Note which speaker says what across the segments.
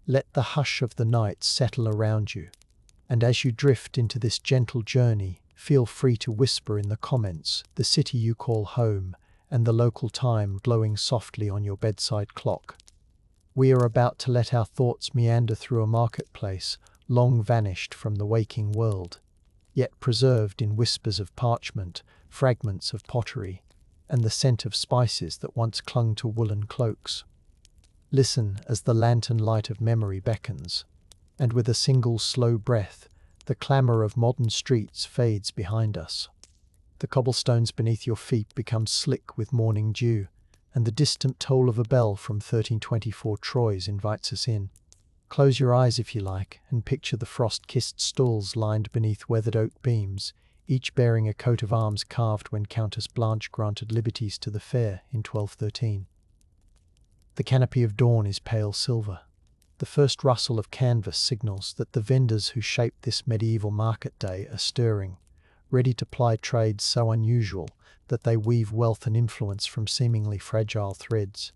Speaker 1: Let the hush of the night settle around you, and as you drift into this gentle journey, feel free to whisper in the comments the city you call home and the local time glowing softly on your bedside clock. We are about to let our thoughts meander through a marketplace long vanished from the waking world, yet preserved in whispers of parchment, fragments of pottery, and the scent of spices that once clung to woolen cloaks. Listen as the lantern light of memory beckons, and with a single slow breath, the clamour of modern streets fades behind us. The cobblestones beneath your feet become slick with morning dew, and the distant toll of a bell from 1324 Troyes invites us in. Close your eyes if you like, and picture the frost-kissed stalls lined beneath weathered oak beams, each bearing a coat of arms carved when Countess Blanche granted liberties to the fair in 1213. The canopy of dawn is pale silver. The first rustle of canvas signals that the vendors who shaped this medieval market day are stirring, ready to ply trades so unusual that they weave wealth and influence from seemingly fragile threads.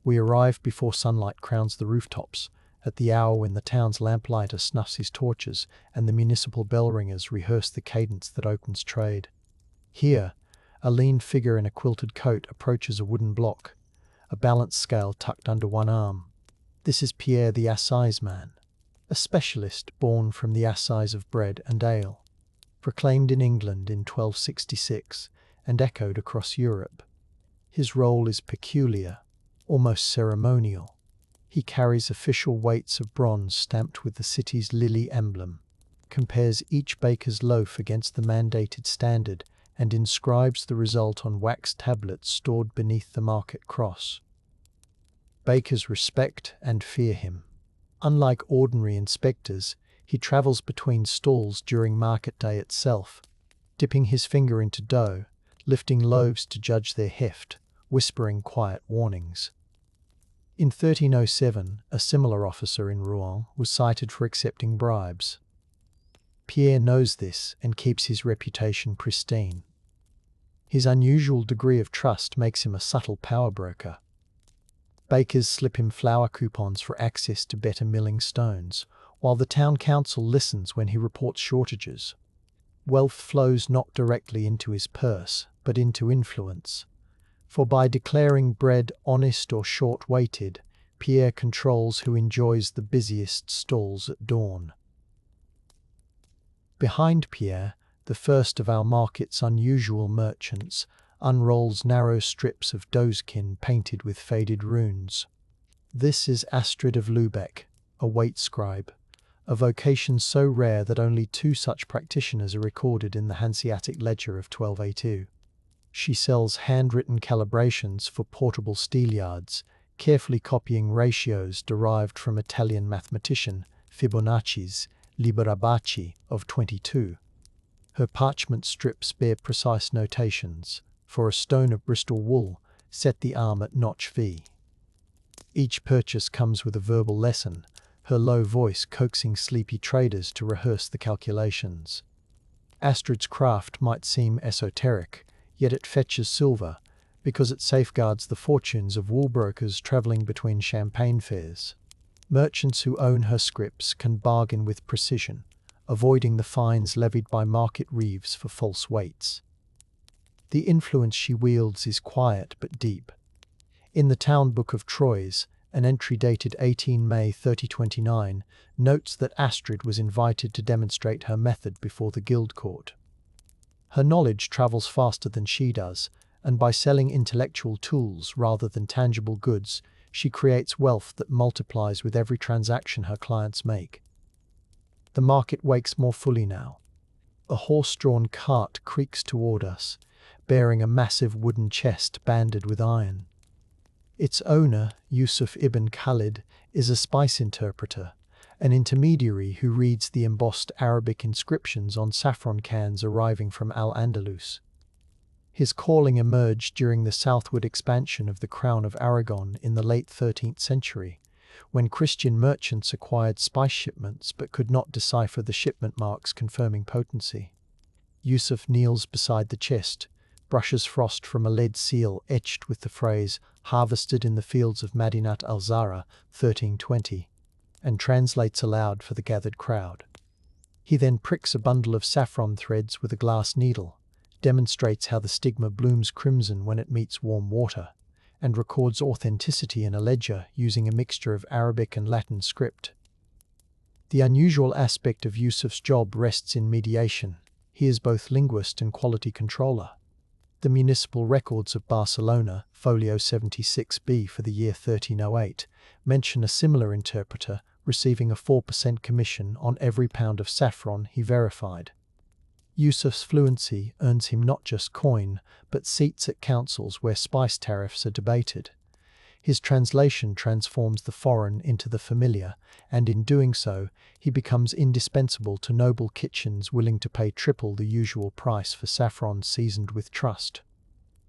Speaker 1: We arrive before sunlight crowns the rooftops, at the hour when the town's lamplighter snuffs his torches and the municipal bell ringers rehearse the cadence that opens trade. Here, a lean figure in a quilted coat approaches a wooden block, a balance scale tucked under one arm. This is Pierre the Assize man, a specialist born from the Assize of bread and ale, proclaimed in England in 1266 and echoed across Europe. His role is peculiar, almost ceremonial. He carries official weights of bronze stamped with the city's lily emblem, compares each baker's loaf against the mandated standard, and inscribes the result on wax tablets stored beneath the market cross. Bakers respect and fear him. Unlike ordinary inspectors, he travels between stalls during market day itself, dipping his finger into dough, lifting loaves to judge their heft, whispering quiet warnings. In 1307, a similar officer in Rouen was cited for accepting bribes. Pierre knows this and keeps his reputation pristine. His unusual degree of trust makes him a subtle power broker. Bakers slip him flour coupons for access to better milling stones, while the town council listens when he reports shortages. Wealth flows not directly into his purse, but into influence. For by declaring bread honest or short-weighted, Pierre controls who enjoys the busiest stalls at dawn. Behind Pierre, the first of our market's unusual merchants unrolls narrow strips of doeskin painted with faded runes. This is Astrid of Lubeck, a weight scribe, a vocation so rare that only 2 such practitioners are recorded in the Hanseatic ledger of 1202. She sells handwritten calibrations for portable steelyards, carefully copying ratios derived from Italian mathematician Fibonacci's Liberabaci of 22. Her parchment strips bear precise notations. For a stone of Bristol wool, set the arm at notch V. Each purchase comes with a verbal lesson, her low voice coaxing sleepy traders to rehearse the calculations. Astrid's craft might seem esoteric, yet it fetches silver, because it safeguards the fortunes of wool brokers travelling between champagne fairs. Merchants who own her scrips can bargain with precision, avoiding the fines levied by market reeves for false weights. The influence she wields is quiet but deep. In the Town Book of Troyes, an entry dated 18 May 3029 notes that Astrid was invited to demonstrate her method before the guild court. Her knowledge travels faster than she does, and by selling intellectual tools rather than tangible goods, she creates wealth that multiplies with every transaction her clients make. The market wakes more fully now. A horse-drawn cart creaks toward us, bearing a massive wooden chest banded with iron. Its owner, Yusuf ibn Khalid, is a spice interpreter, an intermediary who reads the embossed Arabic inscriptions on saffron cans arriving from Al-Andalus. His calling emerged during the southward expansion of the Crown of Aragon in the late 13th century, when Christian merchants acquired spice shipments but could not decipher the shipment marks confirming potency. Yusuf kneels beside the chest, brushes frost from a lead seal etched with the phrase, "Harvested in the fields of Madinat al-Zahra, 1320." and translates aloud for the gathered crowd. He then pricks a bundle of saffron threads with a glass needle, demonstrates how the stigma blooms crimson when it meets warm water, and records authenticity in a ledger using a mixture of Arabic and Latin script. The unusual aspect of Yusuf's job rests in mediation. He is both linguist and quality controller. The municipal records of Barcelona, folio 76b for the year 1308, mention a similar interpreter receiving a 4% commission on every pound of saffron he verified. Yusuf's fluency earns him not just coin, but seats at councils where spice tariffs are debated. His translation transforms the foreign into the familiar, and in doing so, he becomes indispensable to noble kitchens willing to pay triple the usual price for saffron seasoned with trust.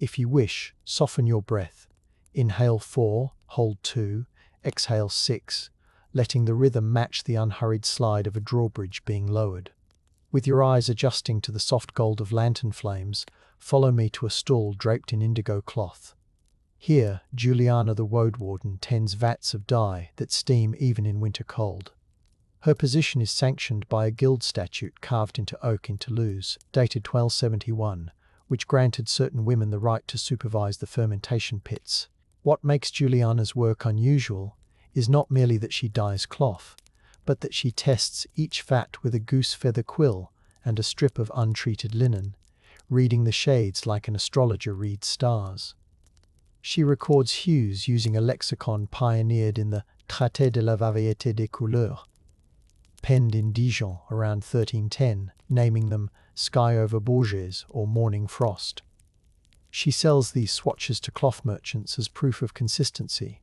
Speaker 1: If you wish, soften your breath. Inhale 4, hold 2, exhale 6, letting the rhythm match the unhurried slide of a drawbridge being lowered. With your eyes adjusting to the soft gold of lantern flames, follow me to a stall draped in indigo cloth. Here, Juliana the Woad Warden tends vats of dye that steam even in winter cold. Her position is sanctioned by a guild statute carved into oak in Toulouse, dated 1271, which granted certain women the right to supervise the fermentation pits. What makes Juliana's work unusual is not merely that she dyes cloth, but that she tests each vat with a goose feather quill and a strip of untreated linen, reading the shades like an astrologer reads stars. She records hues using a lexicon pioneered in the Traité de la variété des couleurs, penned in Dijon around 1310, naming them Sky over Bourges or Morning Frost. She sells these swatches to cloth merchants as proof of consistency,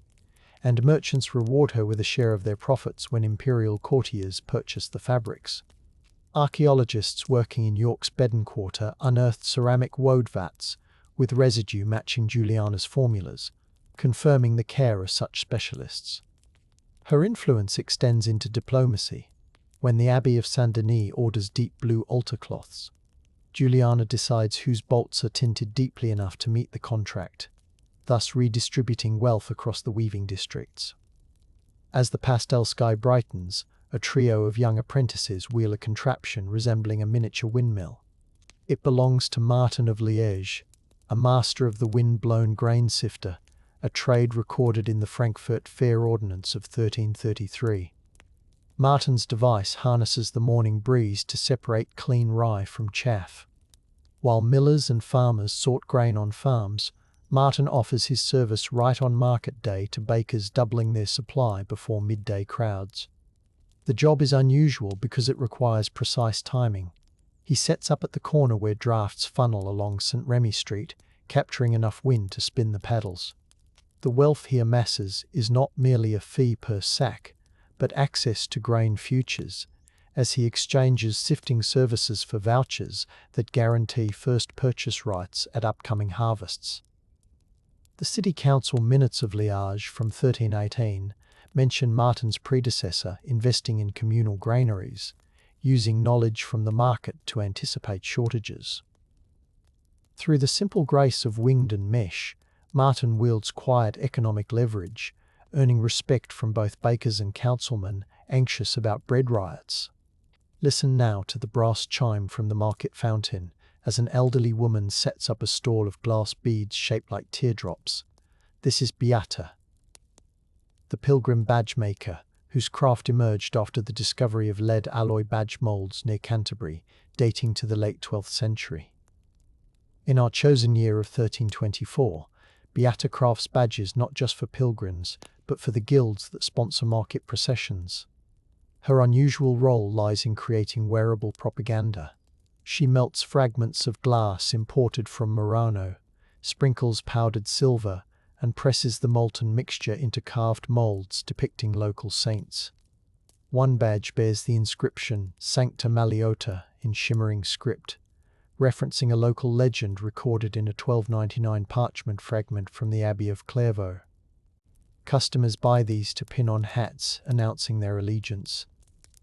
Speaker 1: and merchants reward her with a share of their profits when imperial courtiers purchase the fabrics. Archaeologists working in York's Bedden Quarter unearthed ceramic woad vats with residue matching Juliana's formulas, confirming the care of such specialists. Her influence extends into diplomacy. When the Abbey of Saint-Denis orders deep blue altar cloths, Juliana decides whose bolts are tinted deeply enough to meet the contract, thus redistributing wealth across the weaving districts. As the pastel sky brightens, a trio of young apprentices wheel a contraption resembling a miniature windmill. It belongs to Martin of Liège, a master of the wind-blown grain sifter, a trade recorded in the Frankfurt Fair Ordinance of 1333. Martin's device harnesses the morning breeze to separate clean rye from chaff. While millers and farmers sort grain on farms, Martin offers his service right on market day to bakers doubling their supply before midday crowds. The job is unusual because it requires precise timing. He sets up at the corner where drafts funnel along St. Remy Street, capturing enough wind to spin the paddles. The wealth he amasses is not merely a fee per sack, but access to grain futures, as he exchanges sifting services for vouchers that guarantee first purchase rights at upcoming harvests. The City Council minutes of Liège from 1318 mention Martin's predecessor investing in communal granaries, using knowledge from the market to anticipate shortages. Through the simple grace of winged and mesh, Martin wields quiet economic leverage, earning respect from both bakers and councilmen anxious about bread riots. Listen now to the brass chime from the market fountain as an elderly woman sets up a stall of glass beads shaped like teardrops. This is Beata, the pilgrim badge maker, whose craft emerged after the discovery of lead alloy badge moulds near Canterbury, dating to the late 12th century. In our chosen year of 1324, Beata crafts badges not just for pilgrims, but for the guilds that sponsor market processions. Her unusual role lies in creating wearable propaganda. She melts fragments of glass imported from Murano, sprinkles powdered silver, and presses the molten mixture into carved molds depicting local saints. One badge bears the inscription Sancta Maliota in shimmering script, referencing a local legend recorded in a 1299 parchment fragment from the Abbey of Clairvaux. Customers buy these to pin on hats, announcing their allegiance.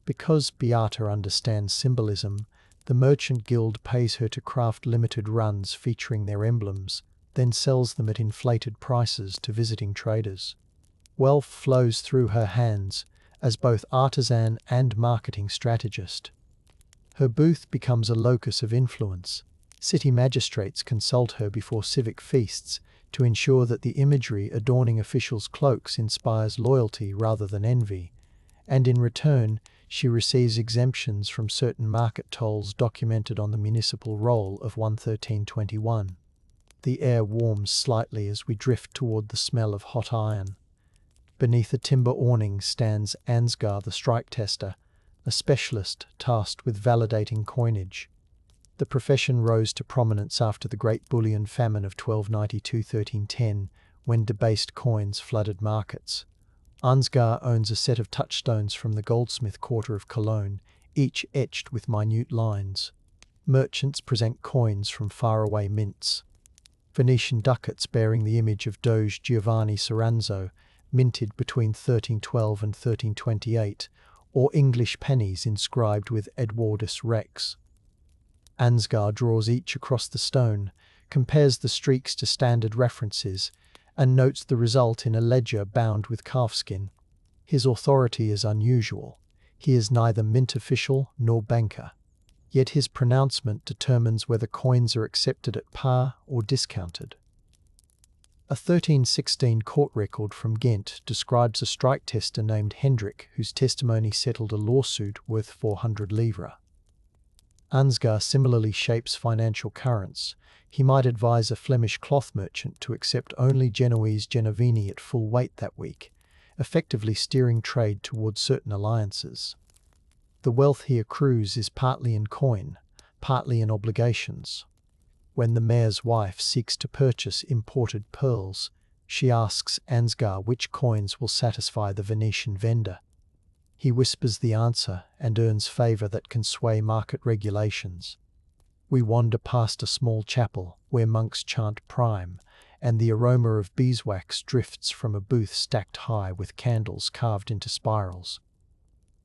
Speaker 1: Because Beata understands symbolism, the Merchant Guild pays her to craft limited runs featuring their emblems, then sells them at inflated prices to visiting traders. Wealth flows through her hands, as both artisan and marketing strategist. Her booth becomes a locus of influence. City magistrates consult her before civic feasts to ensure that the imagery adorning officials' cloaks inspires loyalty rather than envy, and in return, she receives exemptions from certain market tolls documented on the municipal roll of 11321. The air warms slightly as we drift toward the smell of hot iron. Beneath a timber awning stands Ansgar the strike tester, a specialist tasked with validating coinage. The profession rose to prominence after the Great Bullion Famine of 1292-1310, when debased coins flooded markets. Ansgar owns a set of touchstones from the goldsmith quarter of Cologne, each etched with minute lines. Merchants present coins from faraway mints. Venetian ducats bearing the image of Doge Giovanni Soranzo, minted between 1312 and 1328, or English pennies inscribed with Edwardus Rex. Ansgar draws each across the stone, compares the streaks to standard references, and notes the result in a ledger bound with calfskin. His authority is unusual. He is neither mint official nor banker. Yet his pronouncement determines whether coins are accepted at par or discounted. A 1316 court record from Ghent describes a strike tester named Hendrik whose testimony settled a lawsuit worth 400 livres. Ansgar similarly shapes financial currents. He might advise a Flemish cloth merchant to accept only Genoese Genovini at full weight that week, effectively steering trade towards certain alliances. The wealth he accrues is partly in coin, partly in obligations. When the mayor's wife seeks to purchase imported pearls, she asks Ansgar which coins will satisfy the Venetian vendor. He whispers the answer and earns favour that can sway market regulations. We wander past a small chapel where monks chant prime, and the aroma of beeswax drifts from a booth stacked high with candles carved into spirals.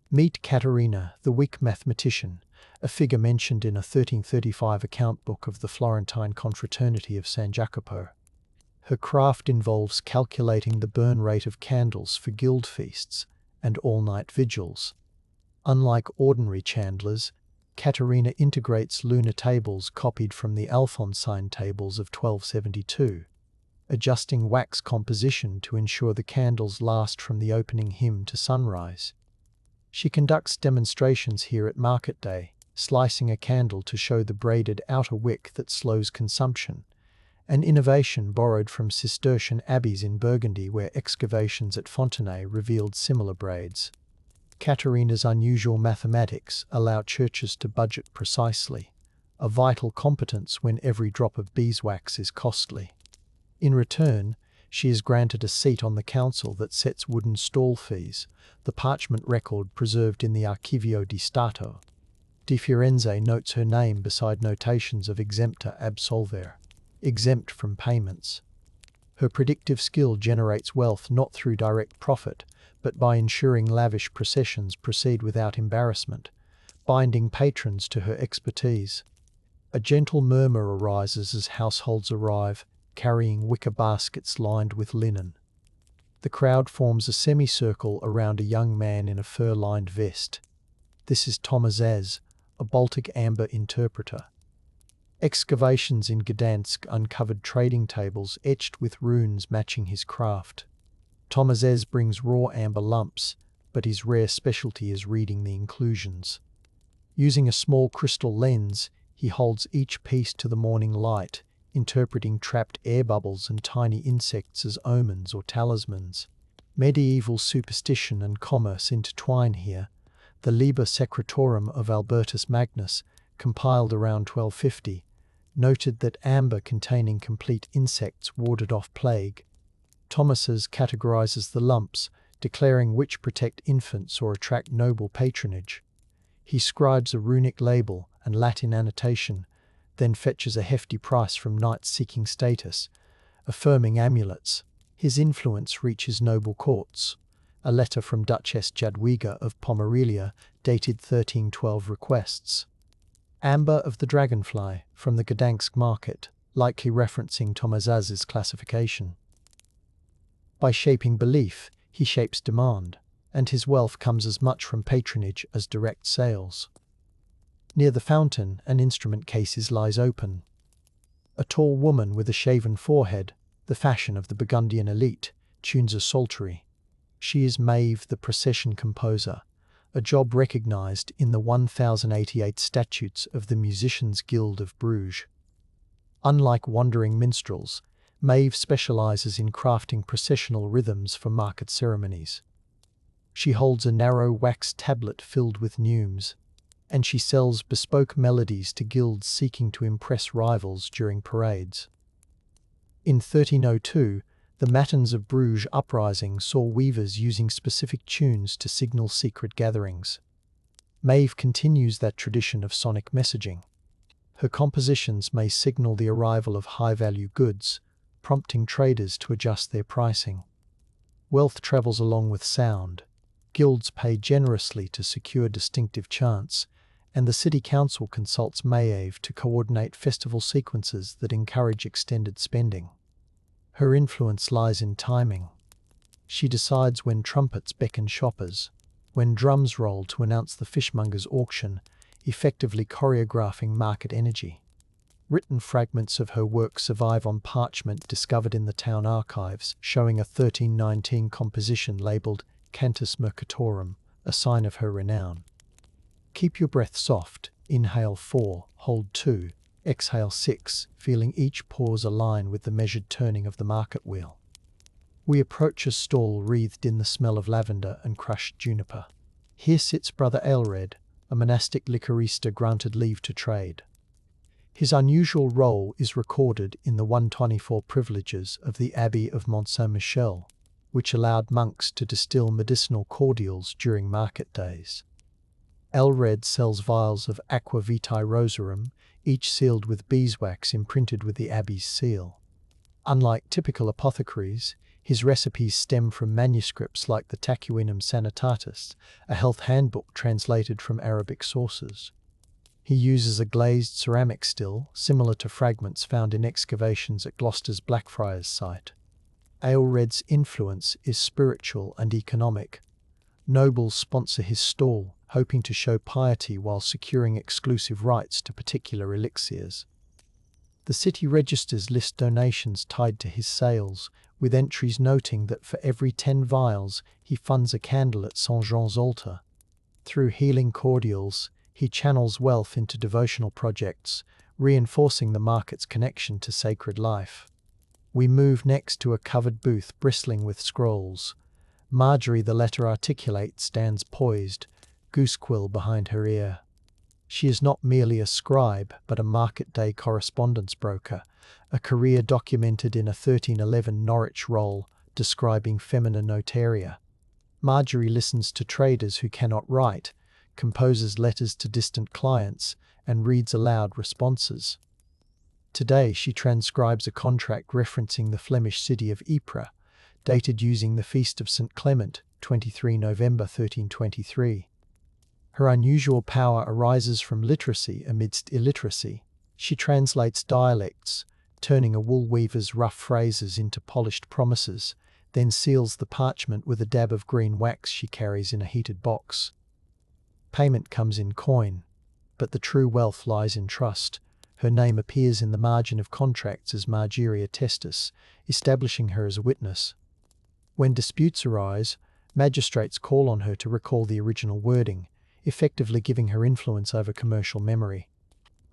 Speaker 1: Meet Caterina, the weak mathematician, a figure mentioned in a 1335 account book of the Florentine confraternity of San Jacopo. Her craft involves calculating the burn rate of candles for guild feasts and all-night vigils. Unlike ordinary chandlers, Caterina integrates lunar tables copied from the Alphonsine tables of 1272, adjusting wax composition to ensure the candles last from the opening hymn to sunrise. She conducts demonstrations here at market day, slicing a candle to show the braided outer wick that slows consumption, an innovation borrowed from Cistercian abbeys in Burgundy where excavations at Fontenay revealed similar braids. Caterina's unusual mathematics allow churches to budget precisely, a vital competence when every drop of beeswax is costly. In return, she is granted a seat on the council that sets wooden stall fees, the parchment record preserved in the Archivio di Stato. Di Firenze notes her name beside notations of exempta absolver, exempt from payments. Her predictive skill generates wealth not through direct profit, but by ensuring lavish processions proceed without embarrassment, binding patrons to her expertise. A gentle murmur arises as households arrive, carrying wicker baskets lined with linen. The crowd forms a semicircle around a young man in a fur-lined vest. This is Assize, a Baltic amber interpreter. Excavations in Gdansk uncovered trading tables etched with runes matching his craft. Assize brings raw amber lumps, but his rare specialty is reading the inclusions. Using a small crystal lens, he holds each piece to the morning light, interpreting trapped air bubbles and tiny insects as omens or talismans. Medieval superstition and commerce intertwine here. The Liber Secretorum of Albertus Magnus, compiled around 1250, noted that amber containing complete insects warded off plague. Thomas's categorizes the lumps, declaring which protect infants or attract noble patronage. He scribes a runic label and Latin annotation, then fetches a hefty price from knights seeking status, affirming amulets. His influence reaches noble courts. A letter from Duchess Jadwiga of Pomerelia, dated 1312, requests amber of the dragonfly from the Gdansk market, likely referencing Assize's classification. By shaping belief, he shapes demand. and his wealth comes as much from patronage as direct sales. Near the fountain, an instrument case lies open. A tall woman with a shaven forehead, the fashion of the Burgundian elite, tunes a psaltery. She is Maeve, the Procession composer, a job recognized in the 1088 statutes of the Musicians' Guild of Bruges. Unlike wandering minstrels, Maeve specializes in crafting processional rhythms for market ceremonies. She holds a narrow wax tablet filled with neumes, and she sells bespoke melodies to guilds seeking to impress rivals during parades. In 1302, the Matins of Bruges uprising saw weavers using specific tunes to signal secret gatherings. Maeve continues that tradition of sonic messaging. Her compositions may signal the arrival of high-value goods, prompting traders to adjust their pricing. Wealth travels along with sound. Guilds pay generously to secure distinctive chants, and the city council consults Maeve to coordinate festival sequences that encourage extended spending. Her influence lies in timing. She decides when trumpets beckon shoppers, when drums roll to announce the fishmonger's auction, effectively choreographing market energy. Written fragments of her work survive on parchment discovered in the town archives, showing a 1319 composition labelled Cantus Mercatorum, a sign of her renown. Keep your breath soft, inhale 4, hold 2, exhale 6, feeling each pause align with the measured turning of the market wheel. We approach a stall wreathed in the smell of lavender and crushed juniper. Here sits Brother Aelred, a monastic liquorista granted leave to trade. His unusual role is recorded in the 124 privileges of the Abbey of Mont Saint-Michel, which allowed monks to distill medicinal cordials during market days. Aelred sells vials of aqua vitae rosarum, each sealed with beeswax imprinted with the abbey's seal. Unlike typical apothecaries, his recipes stem from manuscripts like the Tacuinum Sanitatis, a health handbook translated from Arabic sources. He uses a glazed ceramic still, similar to fragments found in excavations at Gloucester's Blackfriars site. Aelred's influence is spiritual and economic. Nobles sponsor his stall, hoping to show piety while securing exclusive rights to particular elixirs. The city registers list donations tied to his sales, with entries noting that for every 10 vials he funds a candle at Saint Jean's altar. Through healing cordials, he channels wealth into devotional projects, reinforcing the market's connection to sacred life. We move next to a covered booth bristling with scrolls. Marjorie, the letter articulate, stands poised, goosequill behind her ear. She is not merely a scribe, but a market-day correspondence broker, a career documented in a 1311 Norwich roll describing femina notaria. Marjorie listens to traders who cannot write, composes letters to distant clients, and reads aloud responses. Today she transcribes a contract referencing the Flemish city of Ypres, dated using the feast of St. Clement, 23 November 1323. Her unusual power arises from literacy amidst illiteracy. She translates dialects, turning a wool weaver's rough phrases into polished promises, then seals the parchment with a dab of green wax she carries in a heated box. Payment comes in coin, but the true wealth lies in trust. Her name appears in the margin of contracts as Margeria Testis, establishing her as a witness. When disputes arise, magistrates call on her to recall the original wording, effectively giving her influence over commercial memory.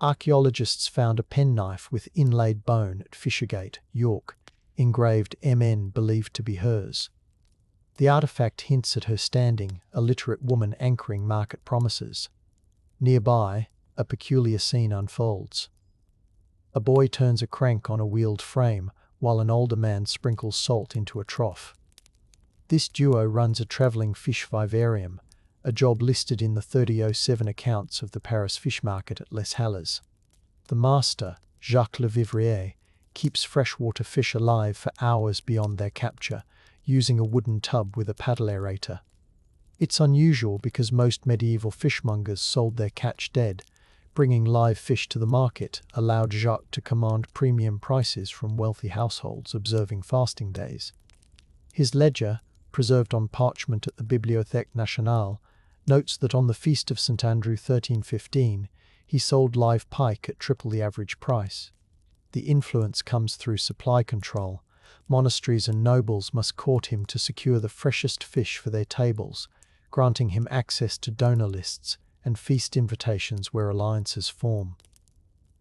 Speaker 1: Archaeologists found a penknife with inlaid bone at Fishergate, York, engraved MN believed to be hers. The artifact hints at her standing, a literate woman anchoring market promises. Nearby, a peculiar scene unfolds. A boy turns a crank on a wheeled frame, while an older man sprinkles salt into a trough. This duo runs a travelling fish vivarium, a job listed in the 3007 accounts of the Paris fish market at Les Halles. The master, Jacques Le Vivrier, keeps freshwater fish alive for hours beyond their capture, using a wooden tub with a paddle aerator. It's unusual because most medieval fishmongers sold their catch dead. Bringing live fish to the market allowed Jacques to command premium prices from wealthy households observing fasting days. His ledger, preserved on parchment at the Bibliothèque Nationale, notes that on the Feast of St. Andrew 1315, he sold live pike at triple the average price. The influence comes through supply control. Monasteries and nobles must court him to secure the freshest fish for their tables, granting him access to donor lists and feast invitations where alliances form.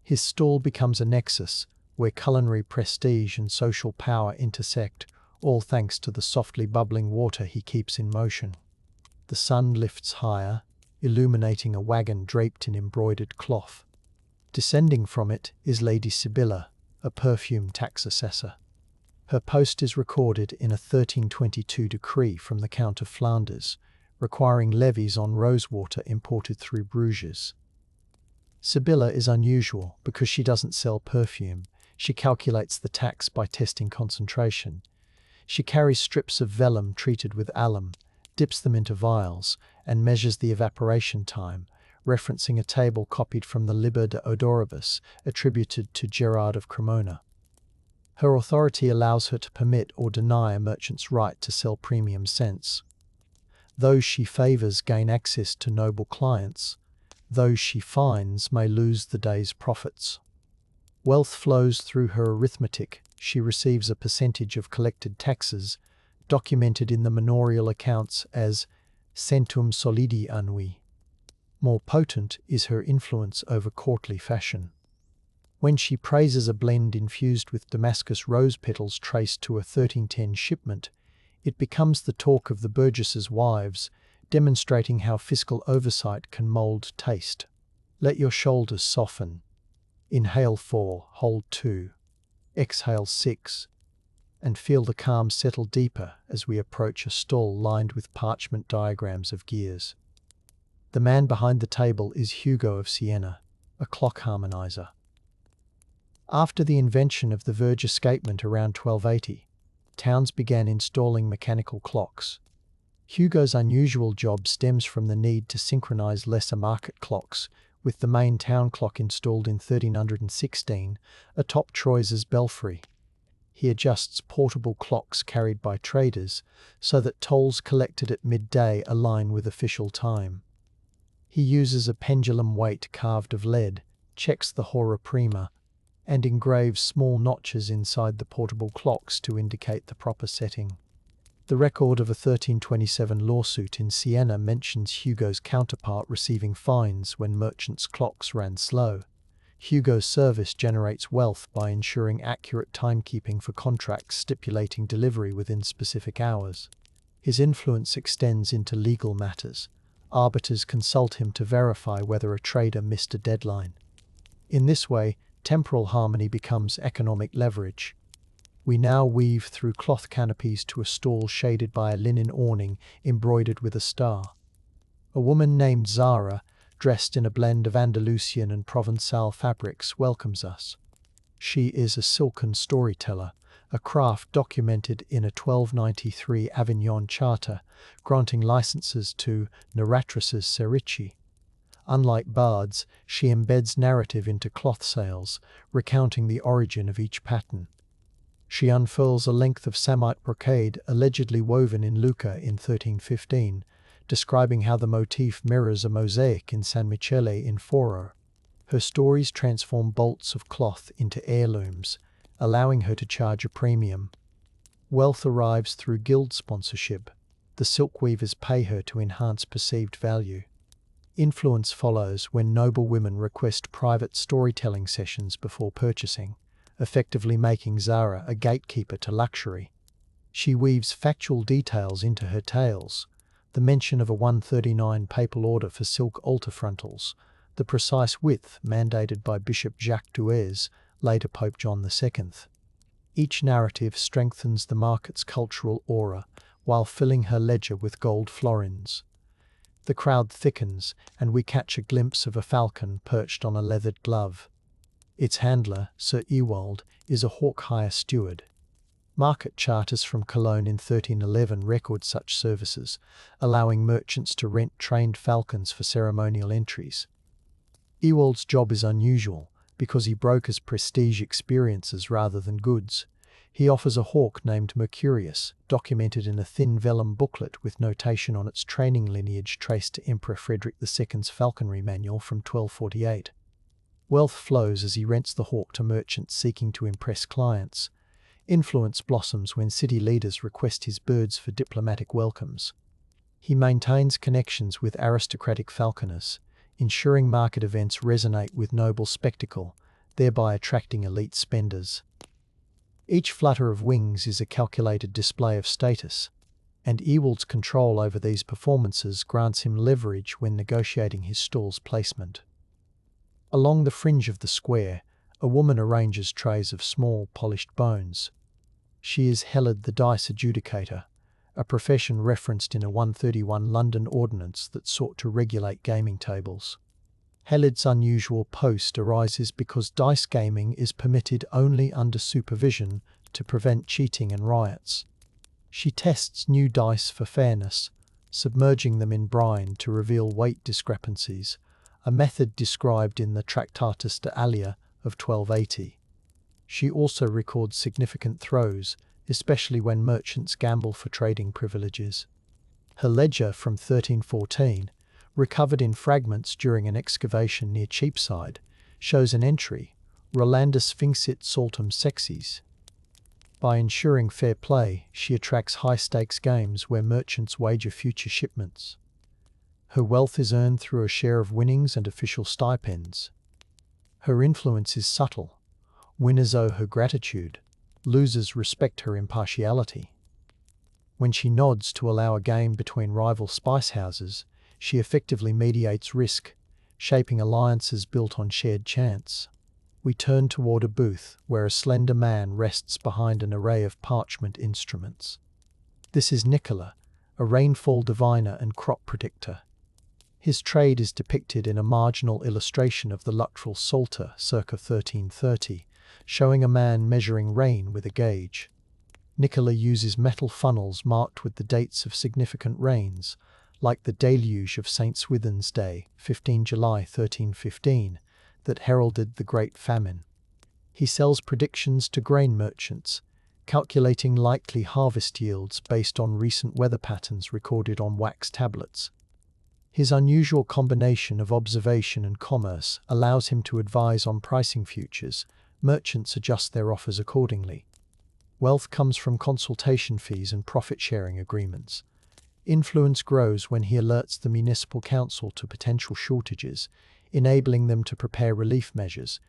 Speaker 1: His stall becomes a nexus where culinary prestige and social power intersect, all thanks to the softly bubbling water he keeps in motion. The sun lifts higher, illuminating a wagon draped in embroidered cloth. Descending from it is Lady Sibylla, a perfume tax assessor. Her post is recorded in a 1322 decree from the Count of Flanders, requiring levies on rosewater imported through Bruges. Sibylla is unusual because she doesn't sell perfume. She calculates the tax by testing concentration. She carries strips of vellum treated with alum, dips them into vials, and measures the evaporation time, referencing a table copied from the Liber de Odoribus, attributed to Gerard of Cremona. Her authority allows her to permit or deny a merchant's right to sell premium scents. Those she favours gain access to noble clients. Those she fines may lose the day's profits. Wealth flows through her arithmetic. She receives a percentage of collected taxes, documented in the manorial accounts as centum solidi annui. More potent is her influence over courtly fashion. When she praises a blend infused with Damascus rose petals traced to a 1310 shipment, it becomes the talk of the burgesses' wives, demonstrating how fiscal oversight can mould taste. Let your shoulders soften. Inhale 4, hold 2, exhale 6, and feel the calm settle deeper as we approach a stall lined with parchment diagrams of gears. The man behind the table is Hugo of Siena, a clock harmonizer. After the invention of the Verge escapement around 1280, towns began installing mechanical clocks. Hugo's unusual job stems from the need to synchronize lesser market clocks, with the main town clock installed in 1316 atop Troyes' belfry. He adjusts portable clocks carried by traders so that tolls collected at midday align with official time. He uses a pendulum weight carved of lead, checks the hora prima, and engraves small notches inside the portable clocks to indicate the proper setting. The record of a 1327 lawsuit in Siena mentions Hugo's counterpart receiving fines when merchants' clocks ran slow. Hugo's service generates wealth by ensuring accurate timekeeping for contracts stipulating delivery within specific hours. His influence extends into legal matters. Arbiters consult him to verify whether a trader missed a deadline. In this way, temporal harmony becomes economic leverage. We now weave through cloth canopies to a stall shaded by a linen awning embroidered with a star. A woman named Zara, dressed in a blend of Andalusian and Provençal fabrics, welcomes us. She is a silken storyteller, a craft documented in a 1293 Avignon charter, granting licenses to narratrices serici. Unlike bards, she embeds narrative into cloth sales, recounting the origin of each pattern. She unfurls a length of Samite brocade allegedly woven in Lucca in 1315, describing how the motif mirrors a mosaic in San Michele in Foro. Her stories transform bolts of cloth into heirlooms, allowing her to charge a premium. Wealth arrives through guild sponsorship. The silk weavers pay her to enhance perceived value. Influence follows when noble women request private storytelling sessions before purchasing, effectively making Zara a gatekeeper to luxury. She weaves factual details into her tales, the mention of a 139 papal order for silk altar frontals, the precise width mandated by Bishop Jacques Duez, later Pope John II. Each narrative strengthens the market's cultural aura while filling her ledger with gold florins. The crowd thickens, and we catch a glimpse of a falcon perched on a leathered glove. Its handler, Sir Ewald, is a hawk-hire steward. Market charters from Cologne in 1311 record such services, allowing merchants to rent trained falcons for ceremonial entries. Ewald's job is unusual because he brokers prestige experiences rather than goods. He offers a hawk named Mercurius, documented in a thin vellum booklet with notation on its training lineage traced to Emperor Frederick II's falconry manual from 1248. Wealth flows as he rents the hawk to merchants seeking to impress clients. Influence blossoms when city leaders request his birds for diplomatic welcomes. He maintains connections with aristocratic falconers, ensuring market events resonate with noble spectacle, thereby attracting elite spenders. Each flutter of wings is a calculated display of status, and Ewald's control over these performances grants him leverage when negotiating his stall's placement. Along the fringe of the square, a woman arranges trays of small, polished bones. She is Helid the dice adjudicator, a profession referenced in a 131 London ordinance that sought to regulate gaming tables. Helid's unusual post arises because dice gaming is permitted only under supervision to prevent cheating and riots. She tests new dice for fairness, submerging them in brine to reveal weight discrepancies, a method described in the Tractatus de Alia of 1280. She also records significant throws, especially when merchants gamble for trading privileges. Her ledger from 1314, recovered in fragments during an excavation near Cheapside, shows an entry, Rolandus finxit saltum sexes. By ensuring fair play, she attracts high-stakes games where merchants wager future shipments. Her wealth is earned through a share of winnings and official stipends. Her influence is subtle. Winners owe her gratitude. Losers respect her impartiality. When she nods to allow a game between rival spice houses, she effectively mediates risk, shaping alliances built on shared chance. We turn toward a booth where a slender man rests behind an array of parchment instruments. This is Nicola, a rainfall diviner and crop predictor. His trade is depicted in a marginal illustration of the Luttrell Psalter circa 1330, showing a man measuring rain with a gauge. Nicola uses metal funnels marked with the dates of significant rains, like the deluge of St. Swithin's Day, 15 July 1315, that heralded the Great Famine. He sells predictions to grain merchants, calculating likely harvest yields based on recent weather patterns recorded on wax tablets. His unusual combination of observation and commerce allows him to advise on pricing futures. Merchants adjust their offers accordingly. Wealth comes from consultation fees and profit-sharing agreements. Influence grows when he alerts the municipal council to potential shortages, enabling them to prepare relief measures.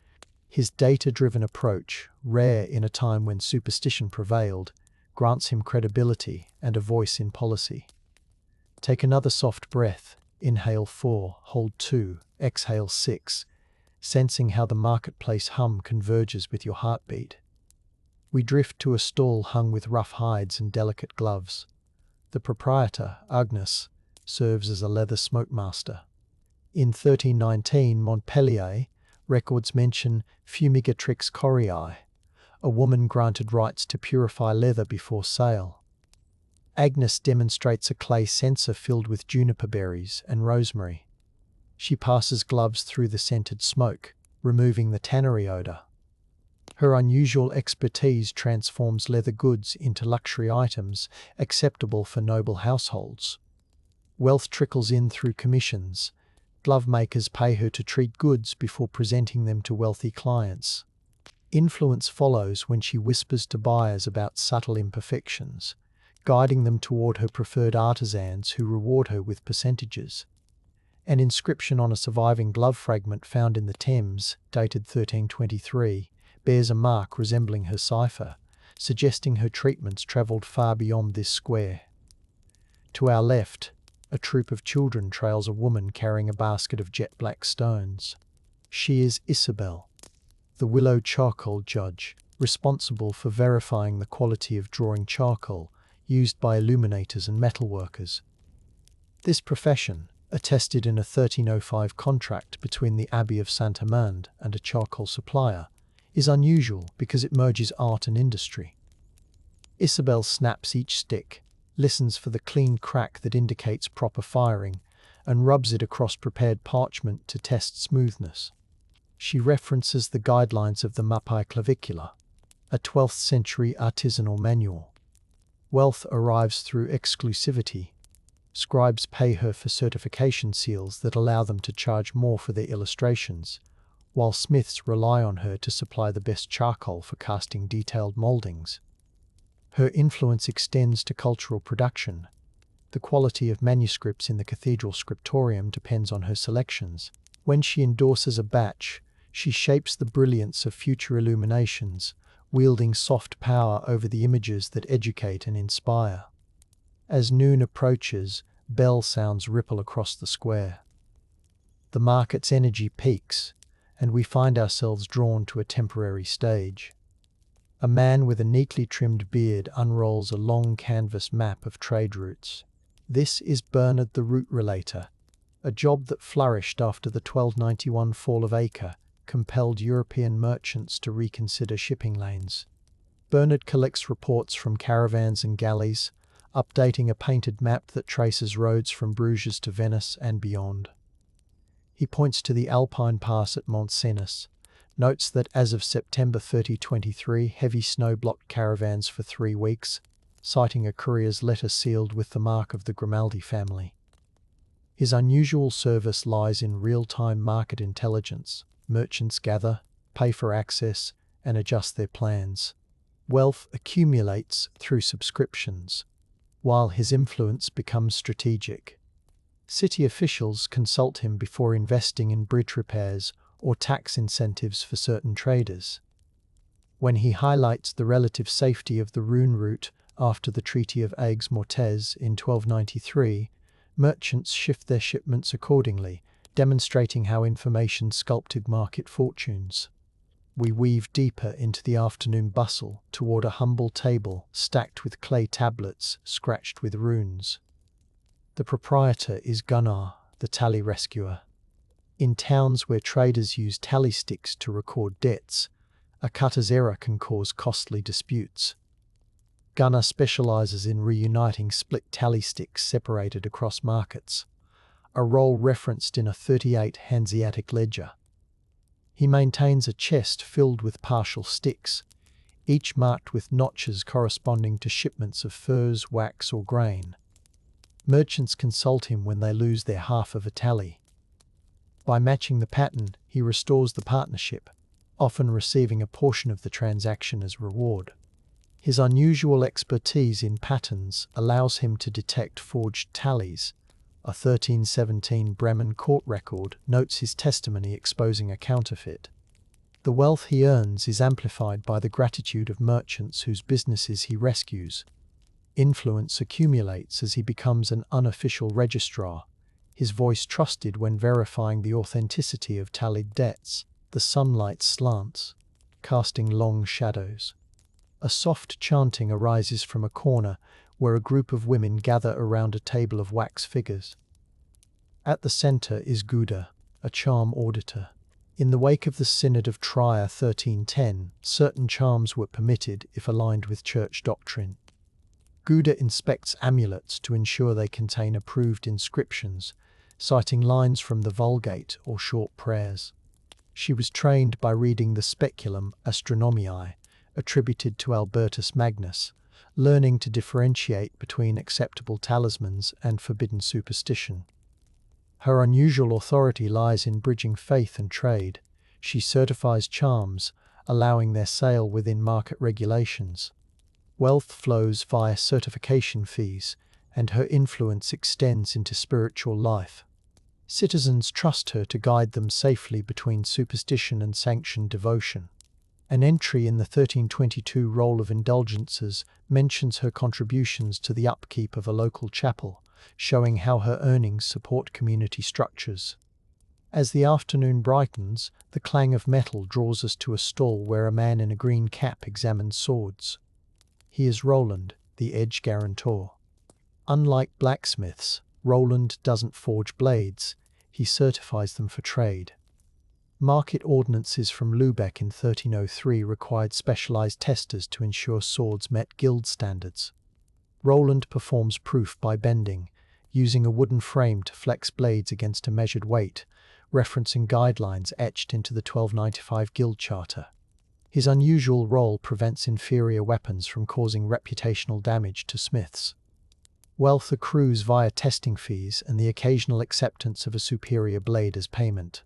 Speaker 1: His data-driven approach, rare in a time when superstition prevailed, grants him credibility and a voice in policy. Take another soft breath. Inhale 4, hold 2, exhale 6, sensing how the marketplace hum converges with your heartbeat. We drift to a stall hung with rough hides and delicate gloves. The proprietor, Agnes, serves as a leather smokemaster. In 1319, Montpellier records mention fumigatrix coriae, a woman granted rights to purify leather before sale. Agnes demonstrates a clay censer filled with juniper berries and rosemary. She passes gloves through the scented smoke, removing the tannery odor. Her unusual expertise transforms leather goods into luxury items acceptable for noble households. Wealth trickles in through commissions. Glove makers pay her to treat goods before presenting them to wealthy clients. Influence follows when she whispers to buyers about subtle imperfections, guiding them toward her preferred artisans who reward her with percentages. An inscription on a surviving glove fragment found in the Thames, dated 1323, bears a mark resembling her cipher, suggesting her treatments travelled far beyond this square. To our left, a troop of children trails a woman carrying a basket of jet-black stones. She is Isabel, the willow charcoal judge, responsible for verifying the quality of drawing charcoal used by illuminators and metalworkers. This profession, attested in a 1305 contract between the Abbey of Saint-Amand and a charcoal supplier, is unusual because it merges art and industry. Isabel snaps each stick, listens for the clean crack that indicates proper firing, and rubs it across prepared parchment to test smoothness. She references the guidelines of the Mappae Clavicula, a 12th century artisanal manual. Wealth arrives through exclusivity. Scribes pay her for certification seals that allow them to charge more for their illustrations, while smiths rely on her to supply the best charcoal for casting detailed mouldings. Her influence extends to cultural production. The quality of manuscripts in the cathedral scriptorium depends on her selections. When she endorses a batch, she shapes the brilliance of future illuminations, wielding soft power over the images that educate and inspire. As noon approaches, bell sounds ripple across the square. The market's energy peaks, and we find ourselves drawn to a temporary stage. A man with a neatly trimmed beard unrolls a long canvas map of trade routes. This is Bernard the Route Relator, a job that flourished after the 1291 fall of Acre compelled European merchants to reconsider shipping lanes. Bernard collects reports from caravans and galleys, updating a painted map that traces roads from Bruges to Venice and beyond. He points to the Alpine Pass at Mont Cenis, notes that as of September 30, 2023, heavy snow blocked caravans for 3 weeks, citing a courier's letter sealed with the mark of the Grimaldi family. His unusual service lies in real-time market intelligence. Merchants gather, pay for access, and adjust their plans. Wealth accumulates through subscriptions, while his influence becomes strategic. City officials consult him before investing in bridge repairs or tax incentives for certain traders. When he highlights the relative safety of the Rhône route after the Treaty of Aigues-Mortes in 1293, merchants shift their shipments accordingly, demonstrating how information sculpted market fortunes. We weave deeper into the afternoon bustle toward a humble table stacked with clay tablets scratched with runes. The proprietor is Gunnar, the tally rescuer. In towns where traders use tally sticks to record debts, a cutter's error can cause costly disputes. Gunnar specializes in reuniting split tally sticks separated across markets, a role referenced in a 38 Hanseatic ledger. He maintains a chest filled with partial sticks, each marked with notches corresponding to shipments of furs, wax, or grain. Merchants consult him when they lose their half of a tally. By matching the pattern, he restores the partnership, often receiving a portion of the transaction as reward. His unusual expertise in patterns allows him to detect forged tallies. A 1317 Bremen court record notes his testimony exposing a counterfeit. The wealth he earns is amplified by the gratitude of merchants whose businesses he rescues. Influence accumulates as he becomes an unofficial registrar, his voice trusted when verifying the authenticity of tallied debts. The sunlight slants, casting long shadows. A soft chanting arises from a corner where a group of women gather around a table of wax figures. At the center is Gouda, a charm auditor. In the wake of the Synod of Trier 1310, certain charms were permitted if aligned with church doctrine. Gouda inspects amulets to ensure they contain approved inscriptions, citing lines from the Vulgate or short prayers. She was trained by reading the Speculum Astronomiae, attributed to Albertus Magnus, learning to differentiate between acceptable talismans and forbidden superstition. Her unusual authority lies in bridging faith and trade. She certifies charms, allowing their sale within market regulations. Wealth flows via certification fees, and her influence extends into spiritual life. Citizens trust her to guide them safely between superstition and sanctioned devotion. An entry in the 1322 Roll of Indulgences mentions her contributions to the upkeep of a local chapel, showing how her earnings support community structures. As the afternoon brightens, the clang of metal draws us to a stall where a man in a green cap examines swords. He is Roland, the edge guarantor. Unlike blacksmiths, Roland doesn't forge blades, he certifies them for trade. Market ordinances from Lübeck in 1303 required specialized testers to ensure swords met guild standards. Roland performs proof by bending, using a wooden frame to flex blades against a measured weight, referencing guidelines etched into the 1295 Guild Charter. His unusual role prevents inferior weapons from causing reputational damage to smiths. Wealth accrues via testing fees and the occasional acceptance of a superior blade as payment.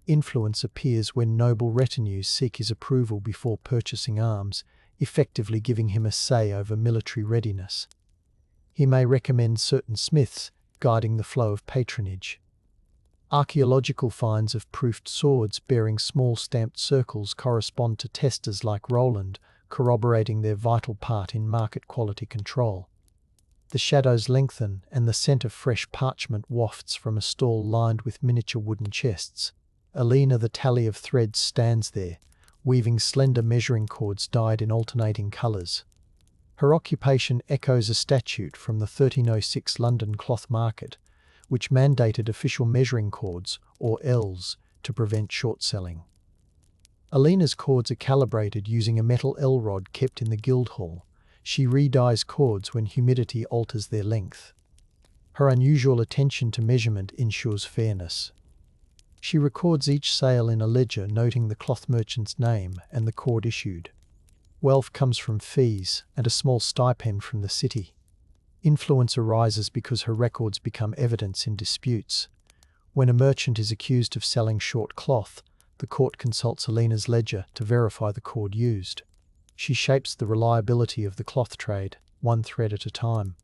Speaker 1: Influence appears when noble retinues seek his approval before purchasing arms, effectively giving him a say over military readiness. He may recommend certain smiths, guiding the flow of patronage. Archaeological finds of proofed swords bearing small stamped circles correspond to testers like Roland, corroborating their vital part in market quality control. The shadows lengthen and the scent of fresh parchment wafts from a stall lined with miniature wooden chests. Alina the tally of threads stands there, weaving slender measuring cords dyed in alternating colours. Her occupation echoes a statute from the 1306 London cloth market, which mandated official measuring cords, or ells, to prevent short-selling. Alina's cords are calibrated using a metal L-rod kept in the Guildhall. She re-dyes cords when humidity alters their length. Her unusual attention to measurement ensures fairness. She records each sale in a ledger noting the cloth merchant's name and the cord issued. Wealth comes from fees and a small stipend from the city. Influence arises because her records become evidence in disputes. When a merchant is accused of selling short cloth, the court consults Alina's ledger to verify the cord used. She shapes the reliability of the cloth trade, one thread at a time.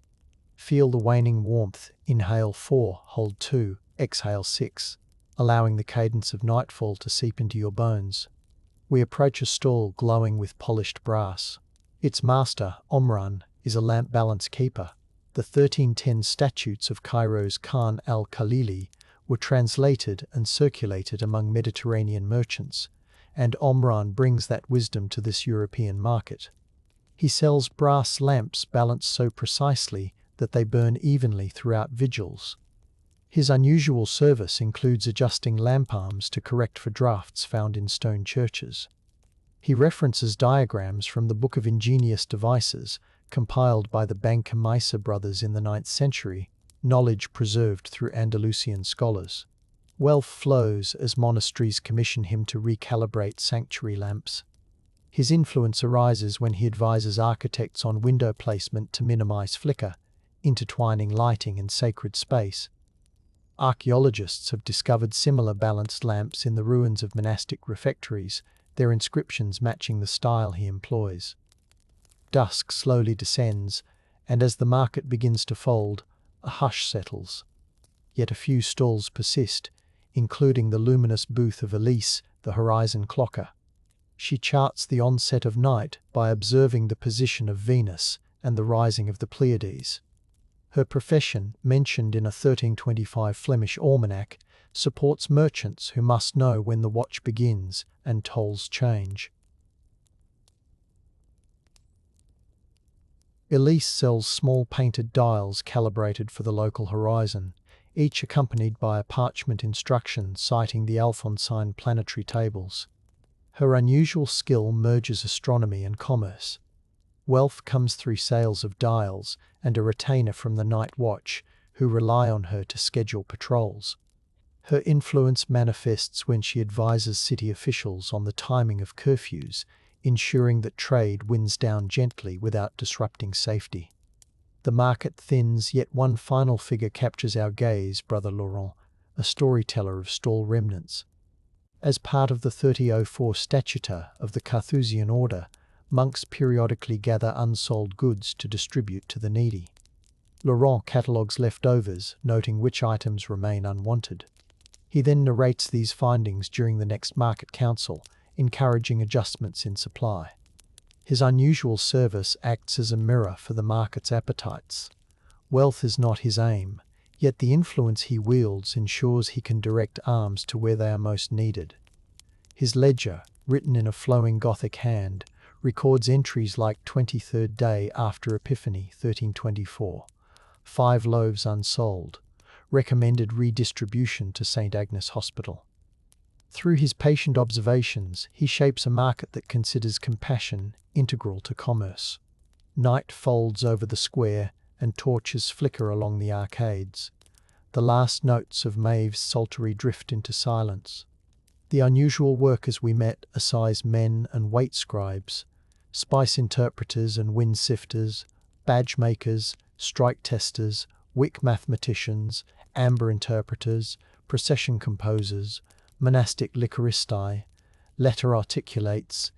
Speaker 1: Feel the waning warmth, inhale 4, hold 2, exhale 6, allowing the cadence of nightfall to seep into your bones. We approach a stall glowing with polished brass. Its master, Omran, is a lamp balance keeper. The 1310 statutes of Cairo's Khan al-Khalili were translated and circulated among Mediterranean merchants, and Omran brings that wisdom to this European market. He sells brass lamps balanced so precisely that they burn evenly throughout vigils. His unusual service includes adjusting lamp arms to correct for drafts found in stone churches. He references diagrams from the Book of Ingenious Devices, compiled by the Bankamaisa brothers in the 9th century, knowledge preserved through Andalusian scholars. Wealth flows as monasteries commission him to recalibrate sanctuary lamps. His influence arises when he advises architects on window placement to minimize flicker, intertwining lighting and sacred space. Archaeologists have discovered similar balanced lamps in the ruins of monastic refectories, their inscriptions matching the style he employs. Dusk slowly descends, and as the market begins to fold, a hush settles. Yet a few stalls persist, including the luminous booth of Elise, the horizon clocker. She charts the onset of night by observing the position of Venus and the rising of the Pleiades. Her profession, mentioned in a 1325 Flemish almanac, supports merchants who must know when the watch begins and tolls change. Elise sells small painted dials calibrated for the local horizon, each accompanied by a parchment instruction citing the Alphonsine planetary tables. Her unusual skill merges astronomy and commerce. Wealth comes through sales of dials and a retainer from the night watch, who rely on her to schedule patrols. Her influence manifests when she advises city officials on the timing of curfews, ensuring that trade winds down gently without disrupting safety. The market thins, yet one final figure captures our gaze, Brother Laurent, a storyteller of stall remnants. As part of the 3004 Statuta of the Carthusian Order, monks periodically gather unsold goods to distribute to the needy. Laurent catalogues leftovers, noting which items remain unwanted. He then narrates these findings during the next market council, encouraging adjustments in supply. His unusual service acts as a mirror for the market's appetites. Wealth is not his aim, yet the influence he wields ensures he can direct arms to where they are most needed. His ledger, written in a flowing Gothic hand, records entries like 23rd day after Epiphany 1324, 5 loaves unsold, recommended redistribution to St. Agnes Hospital. Through his patient observations, he shapes a market that considers compassion integral to commerce. Night folds over the square and torches flicker along the arcades. The last notes of Maeve's psaltery drift into silence. The unusual workers we met, Assize men and weight scribes, spice interpreters and wind sifters, badge makers, strike testers, wick mathematicians, amber interpreters, procession composers, monastic liquoristae, letter articulates,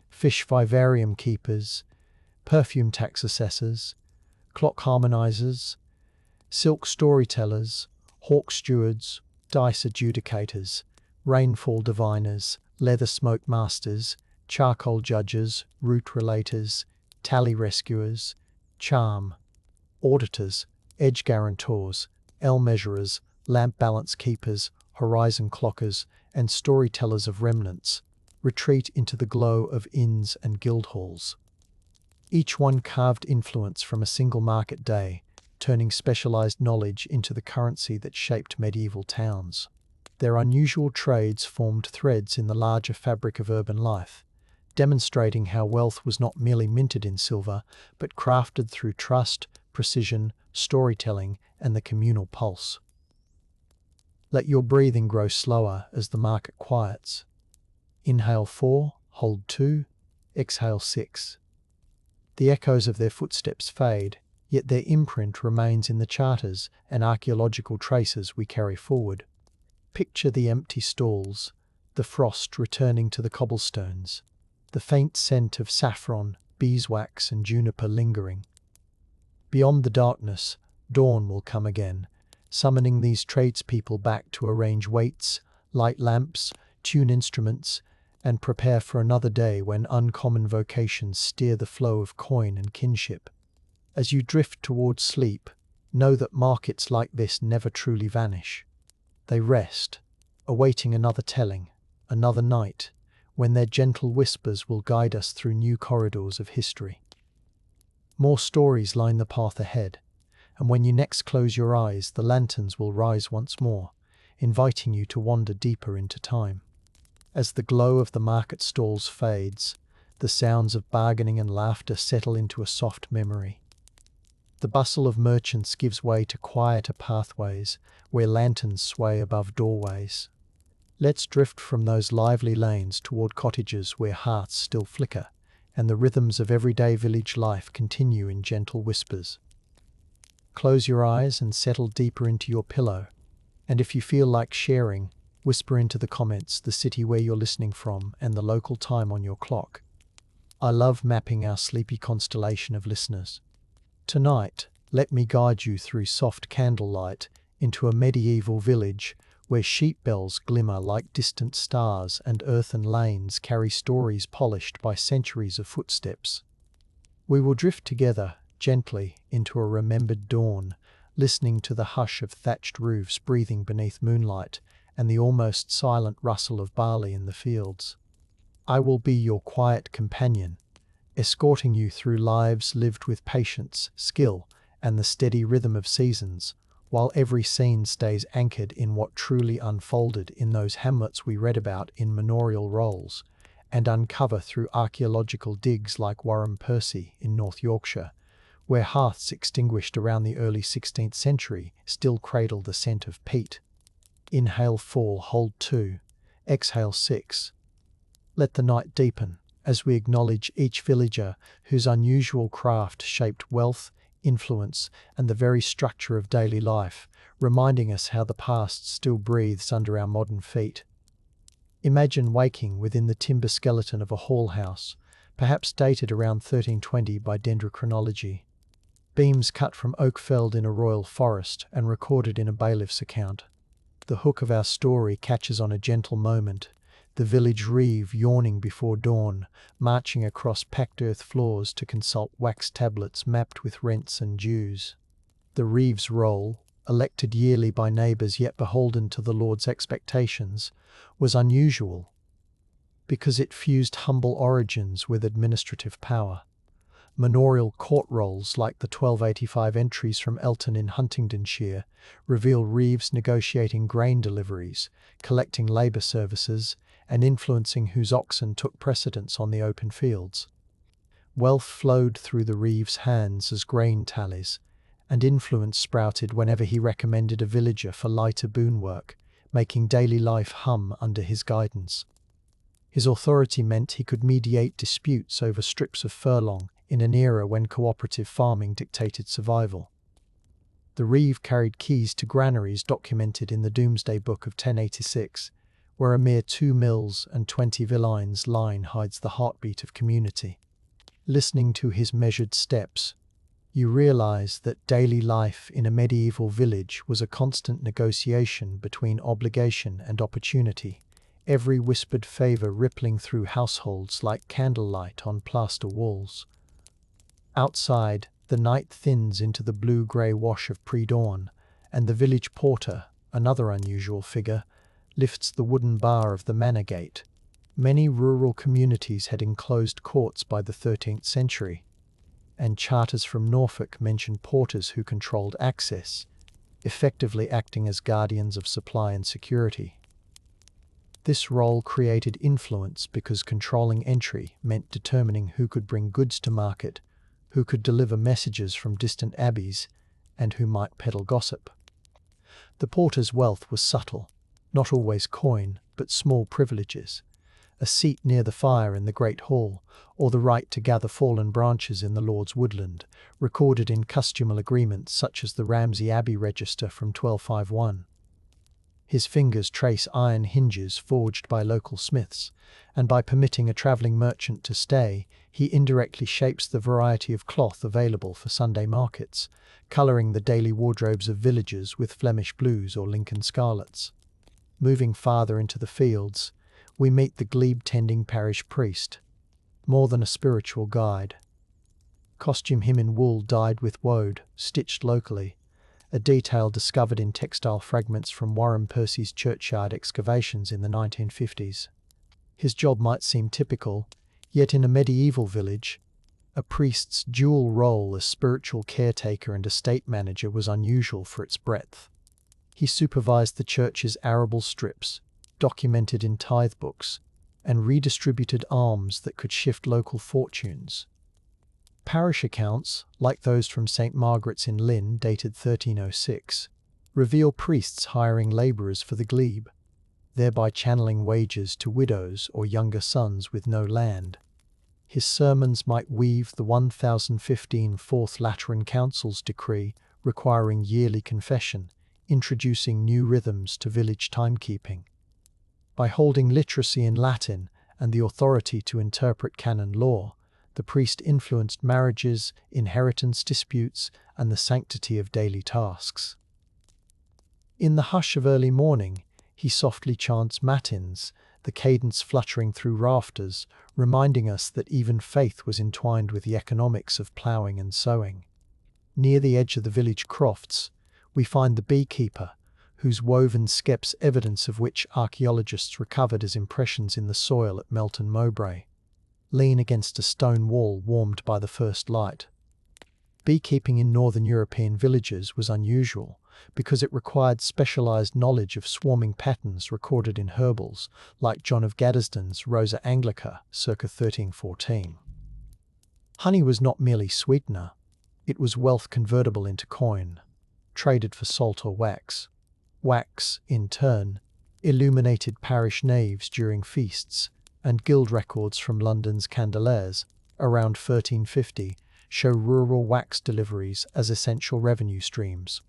Speaker 1: fish vivarium keepers, perfume tax assessors, clock harmonizers, silk storytellers, hawk stewards, dice adjudicators, rainfall diviners, leather smoke masters, charcoal judges, route relators, tally rescuers, charm, auditors, edge guarantors, L measurers, lamp balance keepers, horizon clockers, and storytellers of remnants, retreat into the glow of inns and guild halls. Each one carved influence from a single market day, turning specialized knowledge into the currency that shaped medieval towns. Their unusual trades formed threads in the larger fabric of urban life, demonstrating how wealth was not merely minted in silver, but crafted through trust, precision, storytelling, and the communal pulse. Let your breathing grow slower as the market quiets. Inhale 4, hold 2, exhale 6. The echoes of their footsteps fade, yet their imprint remains in the charters and archaeological traces we carry forward. Picture the empty stalls, the frost returning to the cobblestones, the faint scent of saffron, beeswax, and juniper lingering. Beyond the darkness, dawn will come again, summoning these tradespeople back to arrange weights, light lamps, tune instruments, and prepare for another day when uncommon vocations steer the flow of coin and kinship. As you drift towards sleep, know that markets like this never truly vanish. They rest, awaiting another telling, another night, when their gentle whispers will guide us through new corridors of history. More stories line the path ahead, and when you next close your eyes, the lanterns will rise once more, inviting you to wander deeper into time. As the glow of the market stalls fades, the sounds of bargaining and laughter settle into a soft memory. The bustle of merchants gives way to quieter pathways where lanterns sway above doorways. Let's drift from those lively lanes toward cottages where hearths still flicker and the rhythms of everyday village life continue in gentle whispers. Close your eyes and settle deeper into your pillow, and if you feel like sharing, whisper into the comments the city where you're listening from and the local time on your clock. I love mapping our sleepy constellation of listeners. Tonight, let me guide you through soft candlelight into a medieval village where sheep bells glimmer like distant stars and earthen lanes carry stories polished by centuries of footsteps. We will drift together, gently, into a remembered dawn, listening to the hush of thatched roofs breathing beneath moonlight and the almost silent rustle of barley in the fields. I will be your quiet companion, escorting you through lives lived with patience, skill, and the steady rhythm of seasons, while every scene stays anchored in what truly unfolded in those hamlets we read about in manorial rolls, and uncover through archaeological digs like Warham Percy in North Yorkshire, where hearths extinguished around the early 16th century still cradle the scent of peat. Inhale 4, hold 2, exhale 6. Let the night deepen as we acknowledge each villager whose unusual craft shaped wealth, influence, and the very structure of daily life, reminding us how the past still breathes under our modern feet. Imagine waking within the timber skeleton of a hall house, perhaps dated around 1320 by dendrochronology. Beams cut from oak felled in a royal forest and recorded in a bailiff's account. The hook of our story catches on a gentle moment, the village reeve yawning before dawn, marching across packed earth floors to consult wax tablets mapped with rents and dues. The reeve's role, elected yearly by neighbours yet beholden to the Lord's expectations, was unusual, because it fused humble origins with administrative power. Manorial court rolls like the 1285 entries from Elton in Huntingdonshire reveal reeves negotiating grain deliveries, collecting labour services, and influencing whose oxen took precedence on the open fields. Wealth flowed through the reeve's hands as grain tallies, and influence sprouted whenever he recommended a villager for lighter boon work, making daily life hum under his guidance. His authority meant he could mediate disputes over strips of furlong in an era when cooperative farming dictated survival. The reeve carried keys to granaries documented in the Domesday Book of 1086, where a mere 2 mills and 20 villeins line hides the heartbeat of community. Listening to his measured steps, you realize that daily life in a medieval village was a constant negotiation between obligation and opportunity, every whispered favour rippling through households like candlelight on plaster walls. Outside, the night thins into the blue-grey wash of pre-dawn, and the village porter, another unusual figure, lifts the wooden bar of the manor gate. Many rural communities had enclosed courts by the 13th century, and charters from Norfolk mention porters who controlled access, effectively acting as guardians of supply and security. This role created influence because controlling entry meant determining who could bring goods to market, who could deliver messages from distant abbeys, and who might peddle gossip. The porter's wealth was subtle, not always coin, but small privileges. A seat near the fire in the great hall, or the right to gather fallen branches in the Lord's woodland, recorded in custumal agreements such as the Ramsey Abbey Register from 1251. His fingers trace iron hinges forged by local smiths, and by permitting a travelling merchant to stay, he indirectly shapes the variety of cloth available for Sunday markets, colouring the daily wardrobes of villagers with Flemish blues or Lincoln scarlets. Moving farther into the fields, we meet the glebe-tending parish priest, more than a spiritual guide. Costume him in wool dyed with woad, stitched locally, a detail discovered in textile fragments from Warren Percy's churchyard excavations in the 1950s. His job might seem typical, yet in a medieval village, a priest's dual role as spiritual caretaker and estate manager was unusual for its breadth. He supervised the church's arable strips, documented in tithe books, and redistributed alms that could shift local fortunes. Parish accounts, like those from St. Margaret's in Lynn dated 1306, reveal priests hiring labourers for the glebe, thereby channeling wages to widows or younger sons with no land. His sermons might weave the 1015 Fourth Lateran Council's decree requiring yearly confession, introducing new rhythms to village timekeeping. By holding literacy in Latin and the authority to interpret canon law, the priest influenced marriages, inheritance disputes, and the sanctity of daily tasks. In the hush of early morning, he softly chants matins, the cadence fluttering through rafters, reminding us that even faith was entwined with the economics of ploughing and sowing. Near the edge of the village crofts, we find the beekeeper, whose woven skeps evidence of which archaeologists recovered as impressions in the soil at Melton Mowbray, lean against a stone wall warmed by the first light. Beekeeping in northern European villages was unusual because it required specialised knowledge of swarming patterns recorded in herbals, like John of Gaddesden's Rosa Anglica, circa 1314. Honey was not merely sweetener, it was wealth convertible into coin, traded for salt or wax. Wax, in turn, illuminated parish naves during feasts, and guild records from London's Candelaires, around 1350, show rural wax deliveries as essential revenue streams.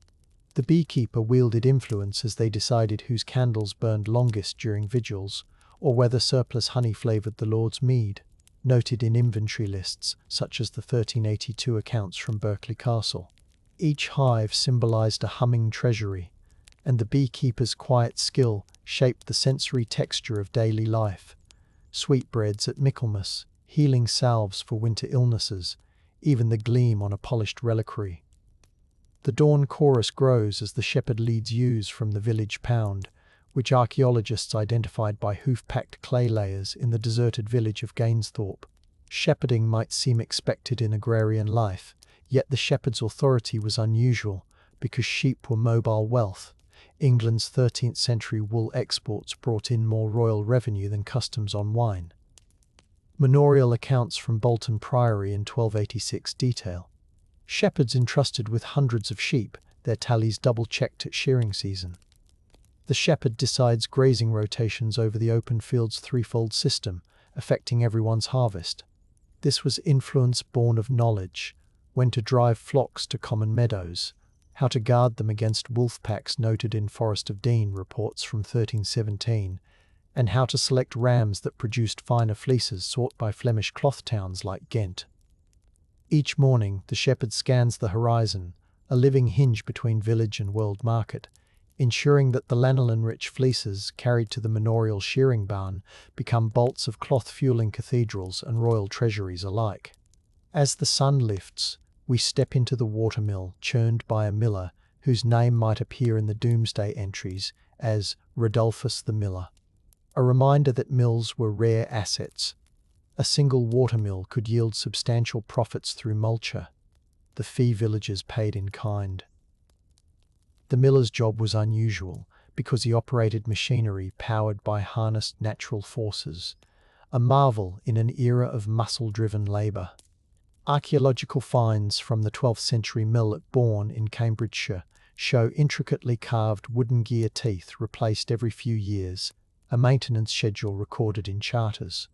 Speaker 1: The beekeeper wielded influence as they decided whose candles burned longest during vigils, or whether surplus honey flavoured the Lord's mead, noted in inventory lists such as the 1382 accounts from Berkeley Castle. Each hive symbolised a humming treasury, and the beekeeper's quiet skill shaped the sensory texture of daily life. Sweetbreads at Michaelmas, healing salves for winter illnesses, even the gleam on a polished reliquary. The dawn chorus grows as the shepherd leads ewes from the village pound, which archaeologists identified by hoof-packed clay layers in the deserted village of Gainsthorpe. Shepherding might seem expected in agrarian life, yet the shepherd's authority was unusual because sheep were mobile wealth. England's 13th century wool exports brought in more royal revenue than customs on wine. Manorial accounts from Bolton Priory in 1286 detail shepherds entrusted with hundreds of sheep, their tallies double-checked at shearing season. The shepherd decides grazing rotations over the open field's threefold system, affecting everyone's harvest. This was influence born of knowledge: when to drive flocks to common meadows, how to guard them against wolf packs noted in Forest of Dean reports from 1317, and how to select rams that produced finer fleeces sought by Flemish cloth towns like Ghent. Each morning the shepherd scans the horizon, a living hinge between village and world market, ensuring that the lanolin-rich fleeces carried to the manorial shearing barn become bolts of cloth fueling cathedrals and royal treasuries alike. As the sun lifts, we step into the watermill churned by a miller whose name might appear in the doomsday entries as Rodolphus the Miller. A reminder that mills were rare assets. A single watermill could yield substantial profits through multure. The fee villagers paid in kind. The miller's job was unusual because he operated machinery powered by harnessed natural forces, a marvel in an era of muscle-driven labour. Archaeological finds from the 12th century mill at Bourne in Cambridgeshire show intricately carved wooden gear teeth replaced every few years, a maintenance schedule recorded in charters.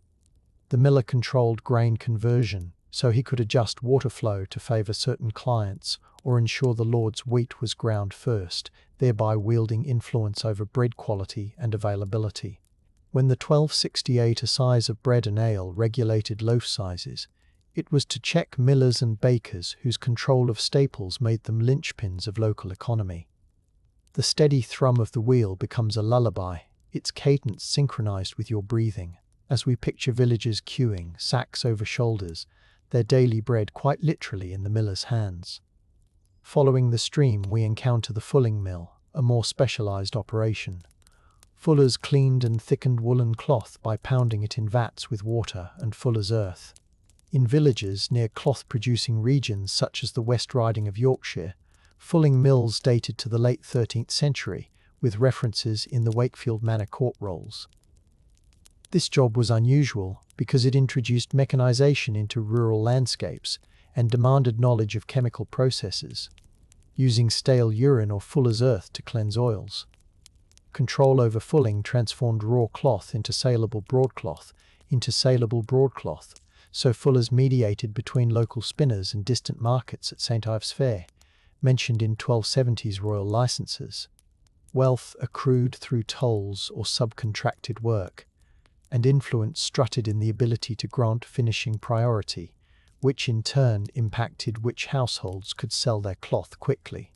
Speaker 1: The miller controlled grain conversion, so he could adjust water flow to favour certain clients or ensure the lord's wheat was ground first, thereby wielding influence over bread quality and availability. When the 1268 Assize of bread and ale regulated loaf sizes, it was to check millers and bakers whose control of staples made them linchpins of local economy. The steady thrum of the wheel becomes a lullaby, its cadence synchronized with your breathing, as we picture villagers queuing, sacks over shoulders, their daily bread quite literally in the miller's hands. Following the stream, we encounter the fulling mill, a more specialized operation. Fullers cleaned and thickened woolen cloth by pounding it in vats with water and fuller's earth. In villages near cloth-producing regions such as the West Riding of Yorkshire, fulling mills dated to the late 13th century, with references in the Wakefield Manor court rolls. This job was unusual because it introduced mechanization into rural landscapes and demanded knowledge of chemical processes, using stale urine or fuller's earth to cleanse oils. Control over fulling transformed raw cloth into saleable broadcloth, so fullers mediated between local spinners and distant markets at St Ives Fair, mentioned in 1270s royal licenses. Wealth accrued through tolls or subcontracted work, and influence strutted in the ability to grant finishing priority, which in turn impacted which households could sell their cloth quickly.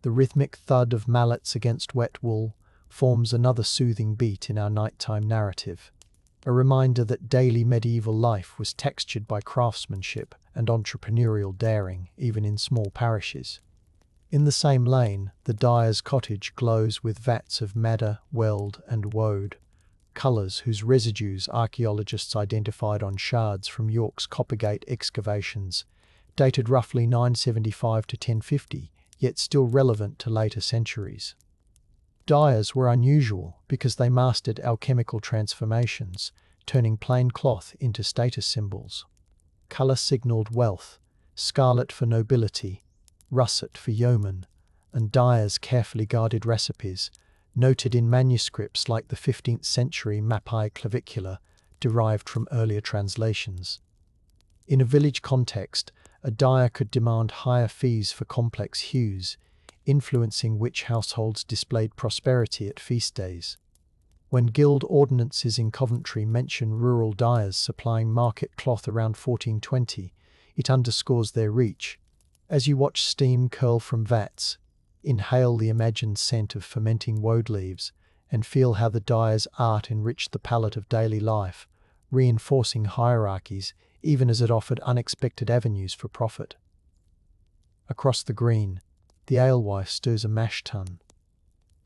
Speaker 1: The rhythmic thud of mallets against wet wool forms another soothing beat in our nighttime narrative, a reminder that daily medieval life was textured by craftsmanship and entrepreneurial daring, even in small parishes. In the same lane, the dyer's cottage glows with vats of madder, weld, and woad, colours whose residues archaeologists identified on shards from York's Coppergate excavations, dated roughly 975 to 1050, yet still relevant to later centuries. Dyers were unusual because they mastered alchemical transformations, turning plain cloth into status symbols. Colour signalled wealth, scarlet for nobility, russet for yeomen, and dyers carefully guarded recipes, noted in manuscripts like the 15th century Mappae Clavicula, derived from earlier translations. In a village context, a dyer could demand higher fees for complex hues, influencing which households displayed prosperity at feast days. When guild ordinances in Coventry mention rural dyers supplying market cloth around 1420, it underscores their reach. As you watch steam curl from vats, inhale the imagined scent of fermenting woad leaves, and feel how the dyer's art enriched the palette of daily life, reinforcing hierarchies even as it offered unexpected avenues for profit. Across the green, the alewife stirs a mash tun.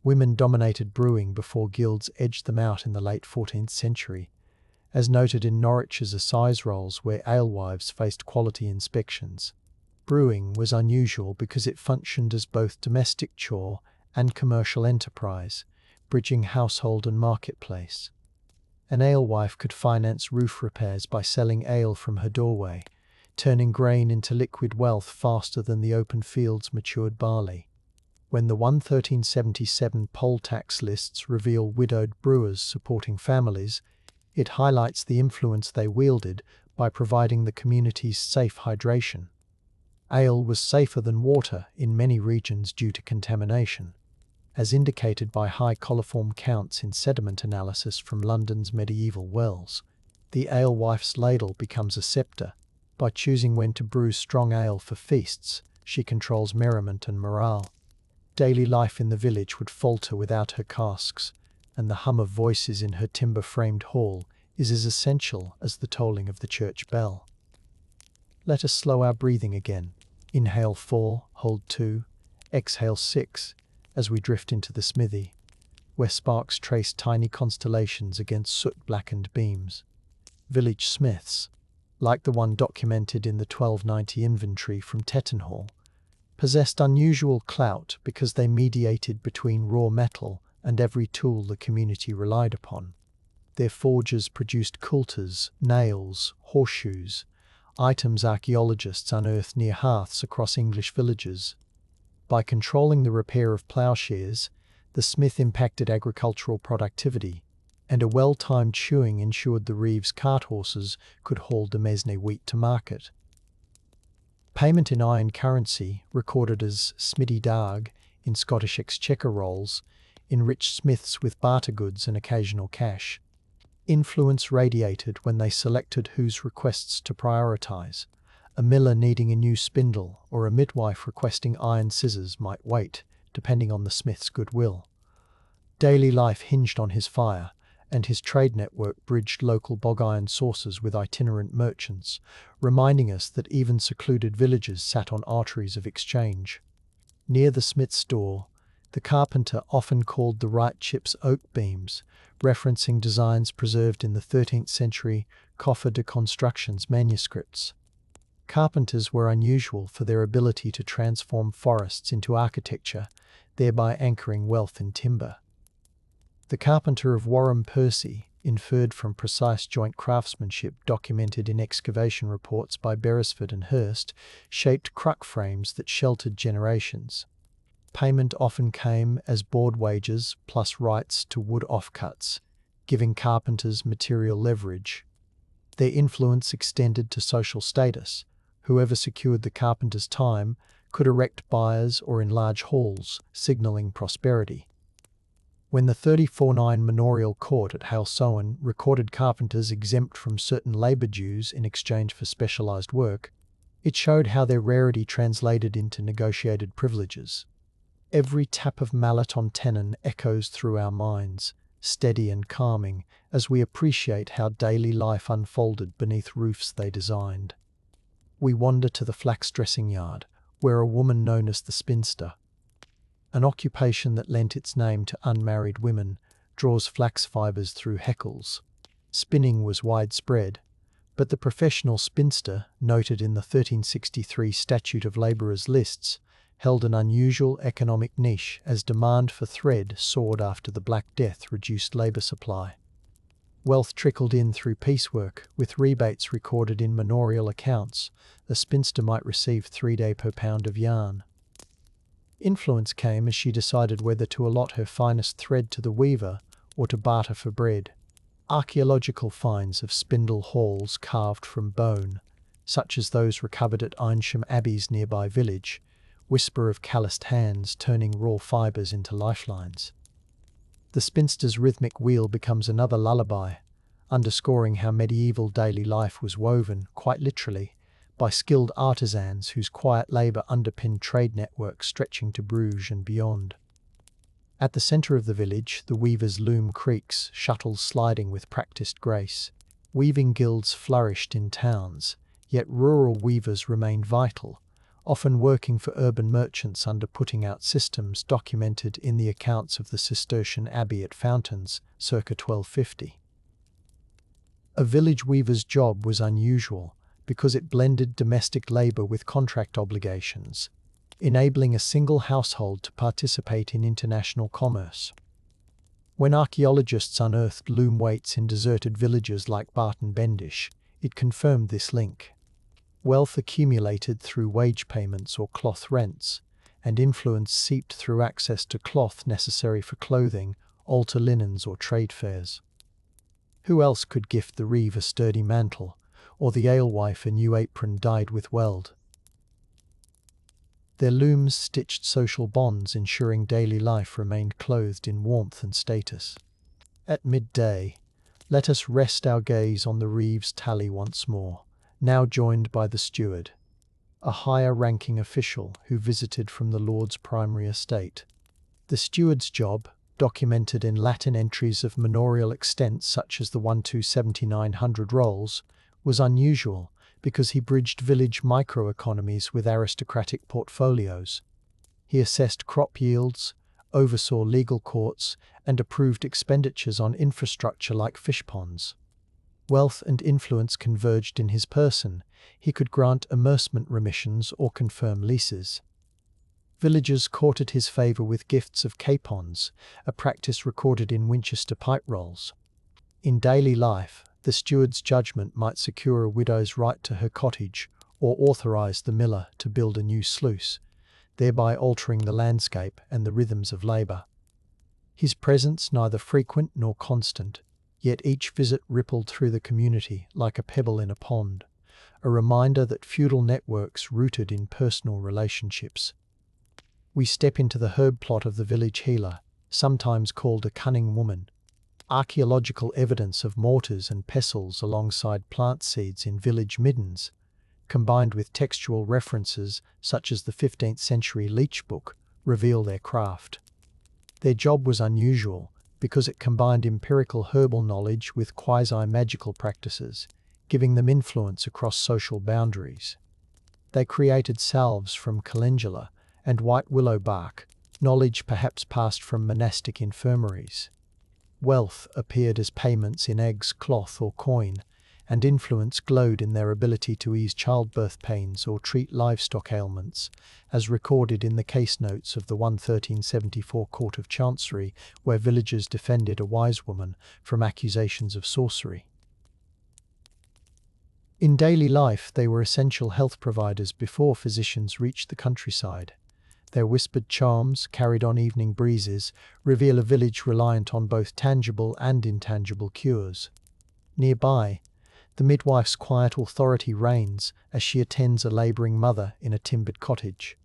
Speaker 1: Women dominated brewing before guilds edged them out in the late 14th century, as noted in Norwich's Assize rolls where alewives faced quality inspections. Brewing was unusual because it functioned as both domestic chore and commercial enterprise, bridging household and marketplace. An alewife could finance roof repairs by selling ale from her doorway, turning grain into liquid wealth faster than the open fields matured barley. When the 1377 poll tax lists reveal widowed brewers supporting families, it highlights the influence they wielded by providing the community's safe hydration. Ale was safer than water in many regions due to contamination, as indicated by high coliform counts in sediment analysis from London's medieval wells. The alewife's ladle becomes a sceptre. By choosing when to brew strong ale for feasts, she controls merriment and morale. Daily life in the village would falter without her casks, and the hum of voices in her timber-framed hall is as essential as the tolling of the church bell. Let us slow our breathing again. Inhale 4, hold 2, exhale 6, as we drift into the smithy, where sparks trace tiny constellations against soot-blackened beams. Village smiths, like the one documented in the 1290 inventory from Tettenhall, possessed unusual clout because they mediated between raw metal and every tool the community relied upon. Their forges produced coulters, nails, horseshoes, items archaeologists unearthed near hearths across English villages. By controlling the repair of ploughshares, the smith impacted agricultural productivity, and a well-timed shoeing ensured the Reeves cart horses could haul Demesne wheat to market. Payment in iron currency, recorded as smiddy dag in Scottish exchequer rolls, enriched smiths with barter goods and occasional cash. Influence radiated when they selected whose requests to prioritise. A miller needing a new spindle or a midwife requesting iron scissors might wait, depending on the smith's goodwill. Daily life hinged on his fire, and his trade network bridged local bog iron sources with itinerant merchants, reminding us that even secluded villages sat on arteries of exchange. Near the smith's door, the carpenter often called the right chips oak beams, referencing designs preserved in the 13th century Coffer de Constructions manuscripts. Carpenters were unusual for their ability to transform forests into architecture, thereby anchoring wealth in timber. The carpenter of Warham Percy, inferred from precise joint craftsmanship documented in excavation reports by Beresford and Hurst, shaped cruck frames that sheltered generations. Payment often came as board wages plus rights to wood offcuts, giving carpenters material leverage. Their influence extended to social status. Whoever secured the carpenter's time could erect byres or enlarge halls, signalling prosperity. When the 34-9 manorial court at Halsowen recorded carpenters exempt from certain labour dues in exchange for specialised work, it showed how their rarity translated into negotiated privileges. Every tap of mallet on tenon echoes through our minds, steady and calming, as we appreciate how daily life unfolded beneath roofs they designed. We wander to the flax dressing yard, where a woman known as the spinster, an occupation that lent its name to unmarried women, draws flax fibres through heckles. Spinning was widespread, but the professional spinster, noted in the 1363 Statute of Labourers Lists, held an unusual economic niche as demand for thread soared after the Black Death reduced labour supply. Wealth trickled in through piecework, with rebates recorded in manorial accounts. A spinster might receive 3 per pound of yarn. Influence came as she decided whether to allot her finest thread to the weaver or to barter for bread. Archaeological finds of spindle halls carved from bone, such as those recovered at Eynsham Abbey's nearby village, whisper of calloused hands turning raw fibres into lifelines. The spinster's rhythmic wheel becomes another lullaby, underscoring how medieval daily life was woven, quite literally, by skilled artisans whose quiet labour underpinned trade networks stretching to Bruges and beyond. At the centre of the village, the weaver's loom creaks, shuttles sliding with practised grace. Weaving guilds flourished in towns, yet rural weavers remained vital, often working for urban merchants under putting-out systems documented in the accounts of the Cistercian abbey at Fountains, circa 1250. A village weaver's job was unusual because it blended domestic labour with contract obligations, enabling a single household to participate in international commerce. When archaeologists unearthed loom weights in deserted villages like Barton Bendish, it confirmed this link. Wealth accumulated through wage payments or cloth rents, and influence seeped through access to cloth necessary for clothing, altar linens or trade fairs. Who else could gift the reeve a sturdy mantle, or the alewife a new apron dyed with weld? Their looms stitched social bonds, ensuring daily life remained clothed in warmth and status. At midday, let us rest our gaze on the reeve's tally once more, now joined by the steward, a higher-ranking official who visited from the Lord's primary estate. The steward's job, documented in Latin entries of manorial extent such as the 1-27900 rolls, was unusual because he bridged village microeconomies with aristocratic portfolios. He assessed crop yields, oversaw legal courts, and approved expenditures on infrastructure like fish ponds. Wealth and influence converged in his person. He could grant amercement remissions or confirm leases. Villagers courted his favour with gifts of capons, a practice recorded in Winchester pipe rolls. In daily life, the steward's judgment might secure a widow's right to her cottage or authorise the miller to build a new sluice, thereby altering the landscape and the rhythms of labour. His presence neither frequent nor constant, yet each visit rippled through the community like a pebble in a pond, a reminder that feudal networks rooted in personal relationships. We step into the herb plot of the village healer, sometimes called a cunning woman. Archaeological evidence of mortars and pestles alongside plant seeds in village middens, combined with textual references such as the 15th century Leech Book, reveal their craft. Their job was unusual because it combined empirical herbal knowledge with quasi-magical practices, giving them influence across social boundaries. They created salves from calendula and white willow bark, knowledge perhaps passed from monastic infirmaries. Wealth appeared as payments in eggs, cloth or coin, and influence glowed in their ability to ease childbirth pains or treat livestock ailments, as recorded in the case notes of the 1374 Court of Chancery, where villagers defended a wise woman from accusations of sorcery. In daily life, they were essential health providers before physicians reached the countryside. Their whispered charms, carried on evening breezes, reveal a village reliant on both tangible and intangible cures. Nearby, the midwife's quiet authority reigns as she attends a labouring mother in a timbered cottage.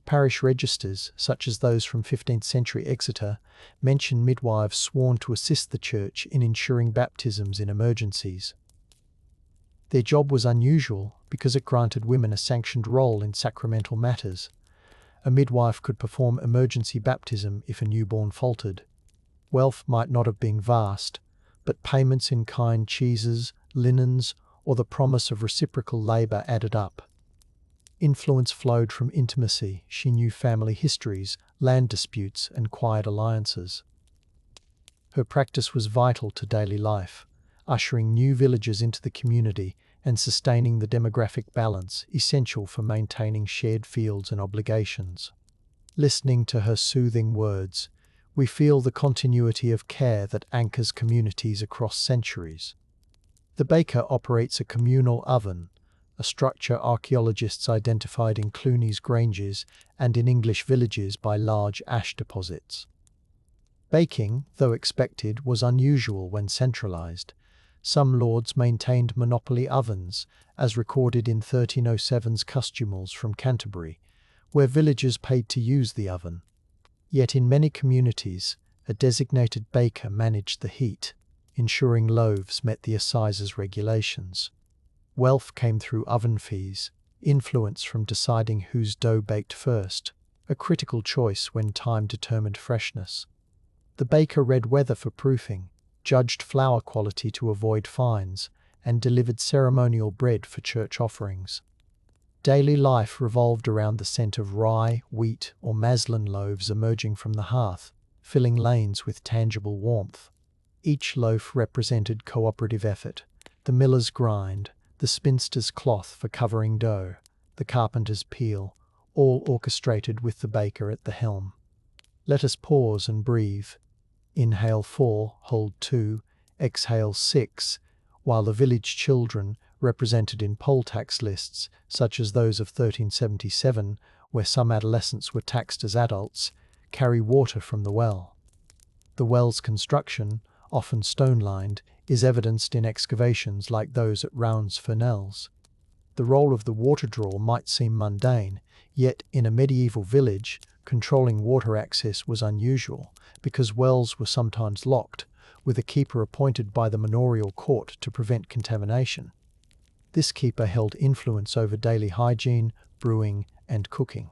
Speaker 1: Parish registers, such as those from 15th century Exeter, mention midwives sworn to assist the church in ensuring baptisms in emergencies. Their job was unusual because it granted women a sanctioned role in sacramental matters. A midwife could perform emergency baptism if a newborn faltered. Wealth might not have been vast, but payments in kind, cheeses, linens, or the promise of reciprocal labour added up. Influence flowed from intimacy. She knew family histories, land disputes, and quiet alliances. Her practice was vital to daily life, ushering new villagers into the community and sustaining the demographic balance essential for maintaining shared fields and obligations. Listening to her soothing words, we feel the continuity of care that anchors communities across centuries. The baker operates a communal oven, a structure archaeologists identified in Cluny's granges and in English villages by large ash deposits. Baking, though expected, was unusual when centralised. Some lords maintained monopoly ovens, as recorded in 1307's Custumals from Canterbury, where villagers paid to use the oven. Yet in many communities, a designated baker managed the heat, ensuring loaves met the Assize's regulations. Wealth came through oven fees, influence from deciding whose dough baked first, a critical choice when time determined freshness. The baker read weather for proofing, judged flour quality to avoid fines, and delivered ceremonial bread for church offerings. Daily life revolved around the scent of rye, wheat, or maslin loaves emerging from the hearth, filling lanes with tangible warmth. Each loaf represented cooperative effort: the miller's grind, the spinster's cloth for covering dough, the carpenter's peel, all orchestrated with the baker at the helm. Let us pause and breathe. Inhale 4, hold 2, exhale 6, while the village children, represented in poll tax lists, such as those of 1377, where some adolescents were taxed as adults, carry water from the well. The well's construction, often stone-lined, is evidenced in excavations like those at Rounds Furnells. The role of the water drawer might seem mundane, yet in a medieval village, controlling water access was unusual because wells were sometimes locked, with a keeper appointed by the manorial court to prevent contamination. This keeper held influence over daily hygiene, brewing, and cooking.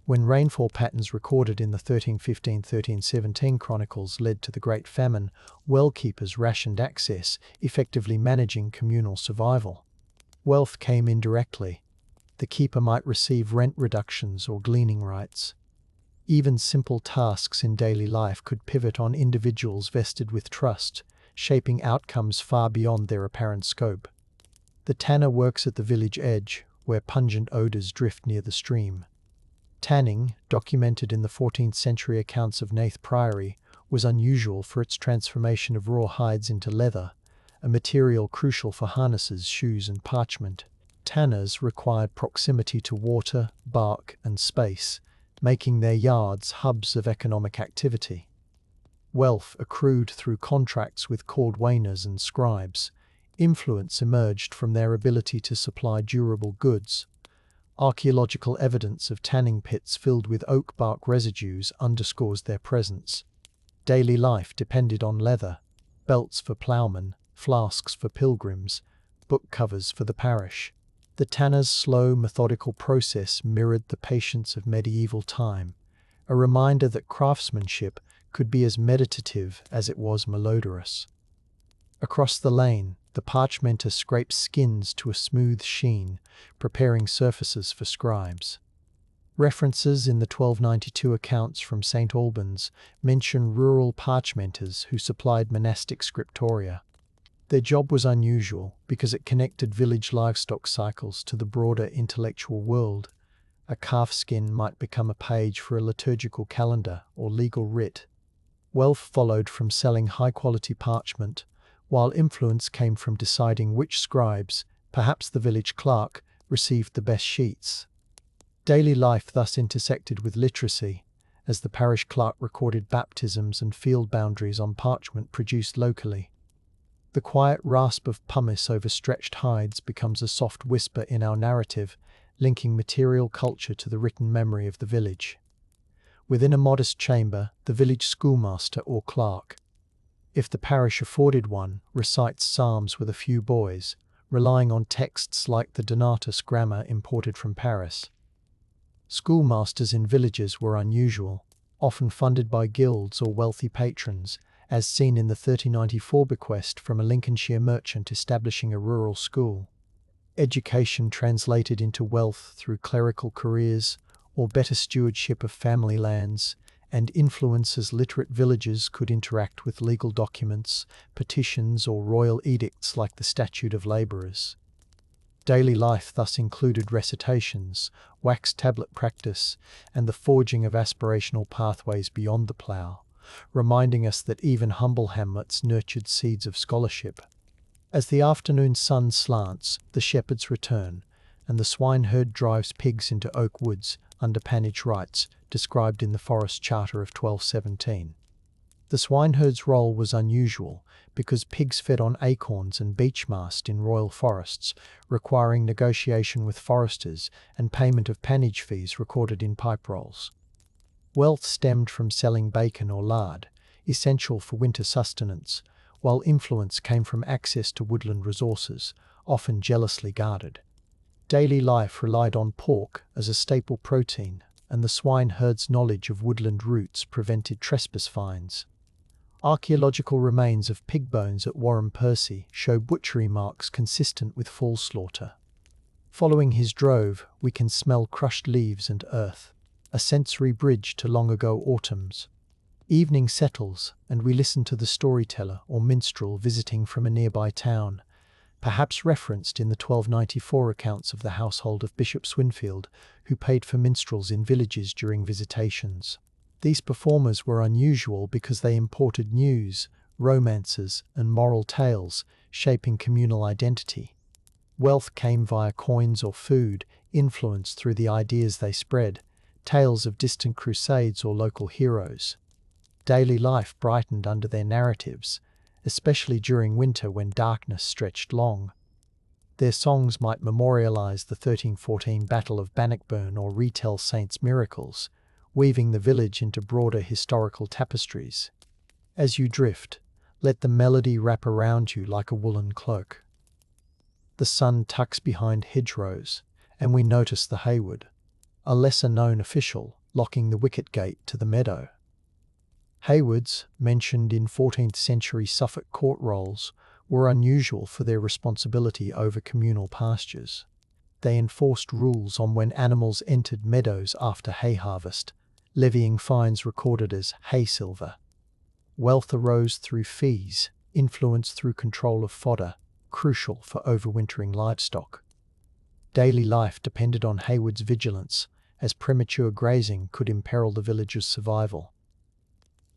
Speaker 1: When rainfall patterns recorded in the 1315-1317 chronicles led to the Great Famine, well keepers rationed access, effectively managing communal survival. Wealth came indirectly. The keeper might receive rent reductions or gleaning rights. Even simple tasks in daily life could pivot on individuals vested with trust, shaping outcomes far beyond their apparent scope. The tanner works at the village edge, where pungent odours drift near the stream. Tanning, documented in the 14th century accounts of Nath Priory, was unusual for its transformation of raw hides into leather, a material crucial for harnesses, shoes, and parchment. Tanners required proximity to water, bark, and space, making their yards hubs of economic activity. Wealth accrued through contracts with cordwainers and scribes. Influence emerged from their ability to supply durable goods. Archaeological evidence of tanning pits filled with oak bark residues underscores their presence. Daily life depended on leather, belts for ploughmen, flasks for pilgrims, book covers for the parish. The tanner's slow, methodical process mirrored the patience of medieval time, a reminder that craftsmanship could be as meditative as it was malodorous. Across the lane, the parchmenter scrapes skins to a smooth sheen, preparing surfaces for scribes. References in the 1292 accounts from St. Albans mention rural parchmenters who supplied monastic scriptoria. Their job was unusual because it connected village livestock cycles to the broader intellectual world. A calf skin might become a page for a liturgical calendar or legal writ. Wealth followed from selling high-quality parchment, while influence came from deciding which scribes, perhaps the village clerk, received the best sheets. Daily life thus intersected with literacy, as the parish clerk recorded baptisms and field boundaries on parchment produced locally. The quiet rasp of pumice over stretched hides becomes a soft whisper in our narrative, linking material culture to the written memory of the village. Within a modest chamber, the village schoolmaster or clerk, if the parish afforded one, recites psalms with a few boys, relying on texts like the Donatus grammar imported from Paris. Schoolmasters in villages were unusual, often funded by guilds or wealthy patrons, as seen in the 1394 bequest from a Lincolnshire merchant establishing a rural school. Education translated into wealth through clerical careers or better stewardship of family lands, and influence as literate villagers could interact with legal documents, petitions, or royal edicts like the Statute of Labourers. Daily life thus included recitations, wax tablet practice, and the forging of aspirational pathways beyond the plough, reminding us that even humble hamlets nurtured seeds of scholarship. As the afternoon sun slants, the shepherds return, and the swineherd drives pigs into oak woods under pannage rights, described in the Forest Charter of 1217. The swineherd's role was unusual because pigs fed on acorns and beech mast in royal forests, requiring negotiation with foresters and payment of pannage fees recorded in pipe rolls. Wealth stemmed from selling bacon or lard, essential for winter sustenance, while influence came from access to woodland resources, often jealously guarded. Daily life relied on pork as a staple protein, and the swineherd's knowledge of woodland roots prevented trespass fines. Archaeological remains of pig bones at Warren Percy show butchery marks consistent with fall slaughter. Following his drove, we can smell crushed leaves and earth, a sensory bridge to long-ago autumns. Evening settles, and we listen to the storyteller or minstrel visiting from a nearby town, perhaps referenced in the 1294 accounts of the household of Bishop Swinfield, who paid for minstrels in villages during visitations. These performers were unusual because they imported news, romances, and moral tales, shaping communal identity. Wealth came via coins or food, influence through the ideas they spread, tales of distant crusades or local heroes. Daily life brightened under their narratives, especially during winter when darkness stretched long. Their songs might memorialize the 1314 Battle of Bannockburn or retell saints' miracles, weaving the village into broader historical tapestries. As you drift, let the melody wrap around you like a woolen cloak. The sun tucks behind hedgerows, and we notice the Hayward, a lesser-known official, locking the wicket gate to the meadow. Haywards, mentioned in 14th century Suffolk court rolls, were unusual for their responsibility over communal pastures. They enforced rules on when animals entered meadows after hay harvest, levying fines recorded as hay silver. Wealth arose through fees, influence through control of fodder, crucial for overwintering livestock. Daily life depended on Hayward's vigilance, as premature grazing could imperil the village's survival.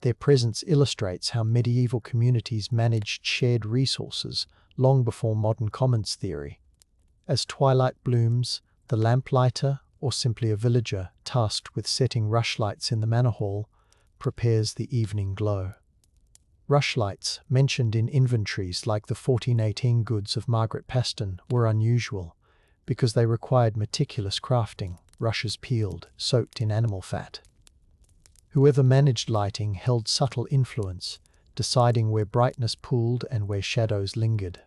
Speaker 1: Their presence illustrates how medieval communities managed shared resources long before modern commons theory. As twilight blooms, the lamplighter, or simply a villager tasked with setting rushlights in the manor hall, prepares the evening glow. Rushlights, mentioned in inventories like the 1418 goods of Margaret Paston, were unusual because they required meticulous crafting, rushes peeled, soaked in animal fat. Whoever managed lighting held subtle influence, deciding where brightness pooled and where shadows lingered.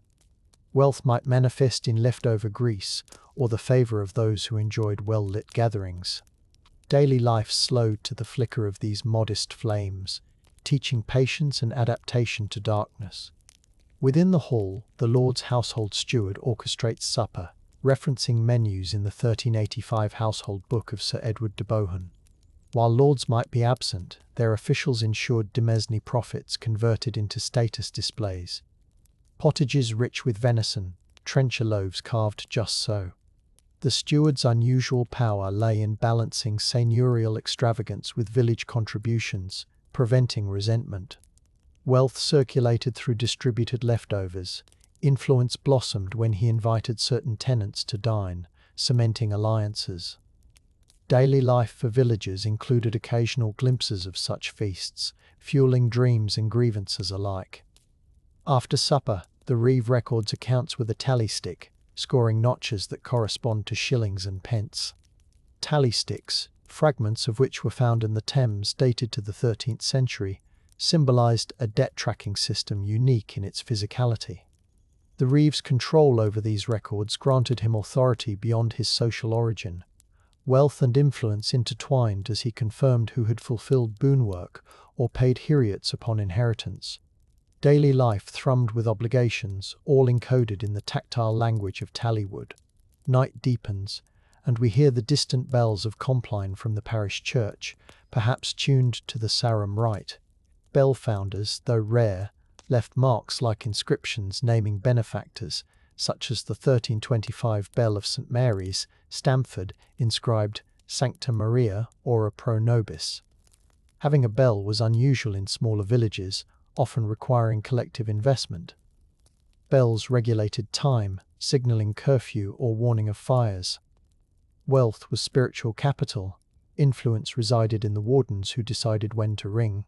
Speaker 1: Wealth might manifest in leftover grease or the favor of those who enjoyed well-lit gatherings. Daily life slowed to the flicker of these modest flames, teaching patience and adaptation to darkness. Within the hall, the Lord's household steward orchestrates supper, referencing menus in the 1385 Household Book of Sir Edward de Bohun. While lords might be absent, their officials ensured demesne profits converted into status displays. Pottages rich with venison, trencher loaves carved just so. The steward's unusual power lay in balancing seigneurial extravagance with village contributions, preventing resentment. Wealth circulated through distributed leftovers. Influence blossomed when he invited certain tenants to dine, cementing alliances. Daily life for villagers included occasional glimpses of such feasts, fueling dreams and grievances alike. After supper, the reeve records accounts with a tally stick, scoring notches that correspond to shillings and pence. Tally sticks, fragments of which were found in the Thames dated to the 13th century, symbolized a debt-tracking system unique in its physicality. The reeve's control over these records granted him authority beyond his social origin. Wealth and influence intertwined as he confirmed who had fulfilled boon work or paid heriots upon inheritance. Daily life thrummed with obligations, all encoded in the tactile language of Tallywood. Night deepens, and we hear the distant bells of Compline from the parish church, perhaps tuned to the Sarum rite. Bell founders, though rare, left marks like inscriptions naming benefactors, such as the 1325 bell of St. Mary's, Stamford, inscribed Sancta Maria Ora Pro Nobis. Having a bell was unusual in smaller villages, often requiring collective investment. Bells regulated time, signalling curfew or warning of fires. Wealth was spiritual capital. Influence resided in the wardens who decided when to ring.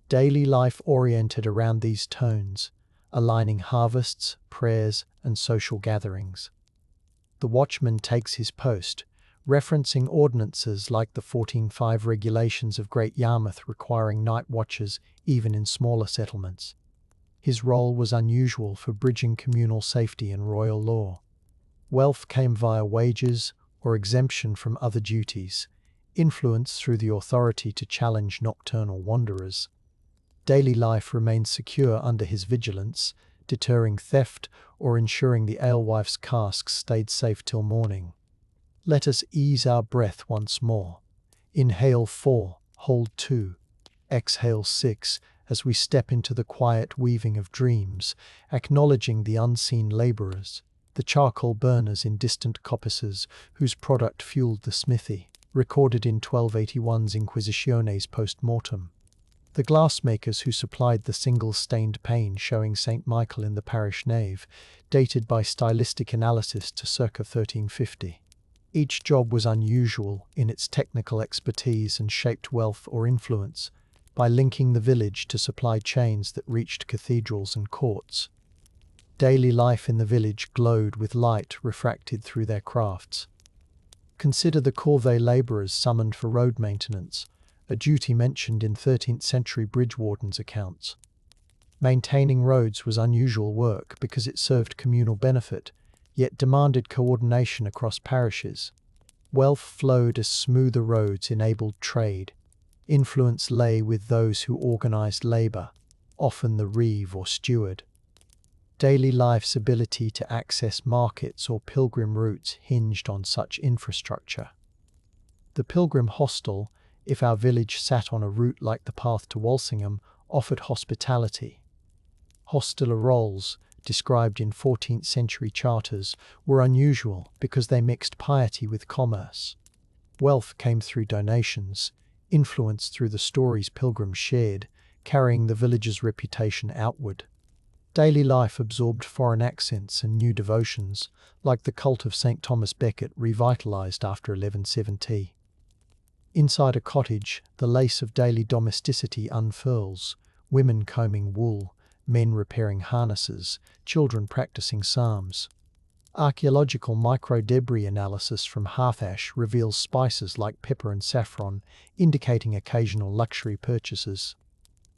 Speaker 1: Daily life oriented around these tones, aligning harvests, prayers, and social gatherings. The watchman takes his post, referencing ordinances like the 1405 regulations of Great Yarmouth requiring night watches even in smaller settlements. His role was unusual for bridging communal safety and royal law. Wealth came via wages or exemption from other duties, influence through the authority to challenge nocturnal wanderers. Daily life remained secure under his vigilance, deterring theft or ensuring the alewife's casks stayed safe till morning. Let us ease our breath once more. Inhale 4, hold 2, exhale 6, as we step into the quiet weaving of dreams, acknowledging the unseen labourers, the charcoal burners in distant coppices whose product fueled the smithy, recorded in 1281's Inquisitiones post mortem. The glassmakers who supplied the single stained pane showing St. Michael in the parish nave, dated by stylistic analysis to circa 1350. Each job was unusual in its technical expertise and shaped wealth or influence by linking the village to supply chains that reached cathedrals and courts. Daily life in the village glowed with light refracted through their crafts. Consider the corvée labourers summoned for road maintenance, a duty mentioned in 13th century bridge wardens' accounts. Maintaining roads was unusual work because it served communal benefit, yet demanded coordination across parishes. Wealth flowed as smoother roads enabled trade. Influence lay with those who organised labour, often the reeve or steward. Daily life's ability to access markets or pilgrim routes hinged on such infrastructure. The pilgrim hostel, if our village sat on a route like the path to Walsingham, offered hospitality. Hosteler roles, described in 14th century charters, were unusual because they mixed piety with commerce. Wealth came through donations, influence through the stories pilgrims shared, carrying the village's reputation outward. Daily life absorbed foreign accents and new devotions, like the cult of St. Thomas Becket revitalised after 1170. Inside a cottage, the lace of daily domesticity unfurls, women combing wool, men repairing harnesses, children practicing psalms. Archaeological micro-debris analysis from hearth ash reveals spices like pepper and saffron, indicating occasional luxury purchases.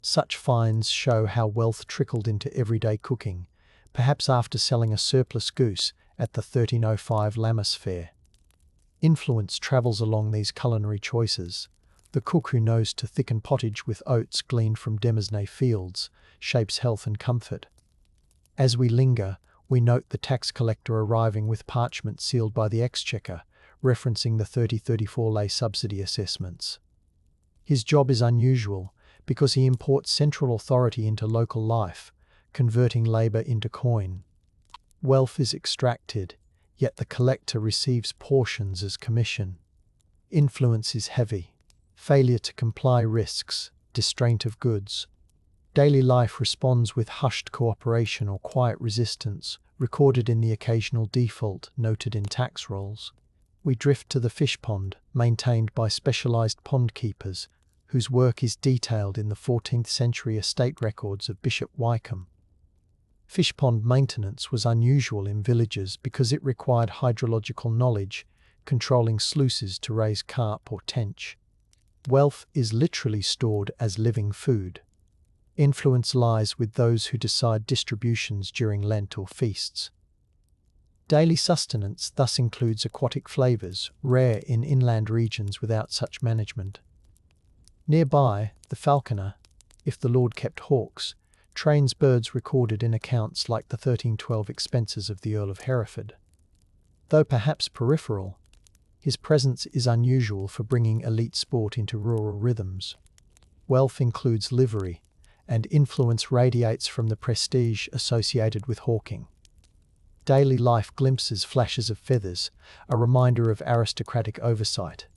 Speaker 1: Such finds show how wealth trickled into everyday cooking, perhaps after selling a surplus goose at the 1305 Lammas Fair. Influence travels along these culinary choices. The cook who knows to thicken pottage with oats gleaned from Demersnay fields shapes health and comfort. As we linger, we note the tax collector arriving with parchment sealed by the Exchequer, referencing the 3034 lay subsidy assessments. His job is unusual because he imports central authority into local life, converting labour into coin. Wealth is extracted, yet the collector receives portions as commission. Influence is heavy. Failure to comply risks distraint of goods. Daily life responds with hushed cooperation or quiet resistance, recorded in the occasional default noted in tax rolls. We drift to the fish pond, maintained by specialised pond keepers, whose work is detailed in the 14th century estate records of Bishop Wykeham. Fish pond maintenance was unusual in villages because it required hydrological knowledge, controlling sluices to raise carp or tench. Wealth is literally stored as living food. Influence lies with those who decide distributions during Lent or feasts. Daily sustenance thus includes aquatic flavours, rare in inland regions without such management. Nearby, the falconer, if the Lord kept hawks, trains birds recorded in accounts like the 1312 expenses of the Earl of Hereford. Though perhaps peripheral, his presence is unusual for bringing elite sport into rural rhythms. Wealth includes livery, and influence radiates from the prestige associated with hawking. Daily life glimpses flashes of feathers, a reminder of aristocratic oversight.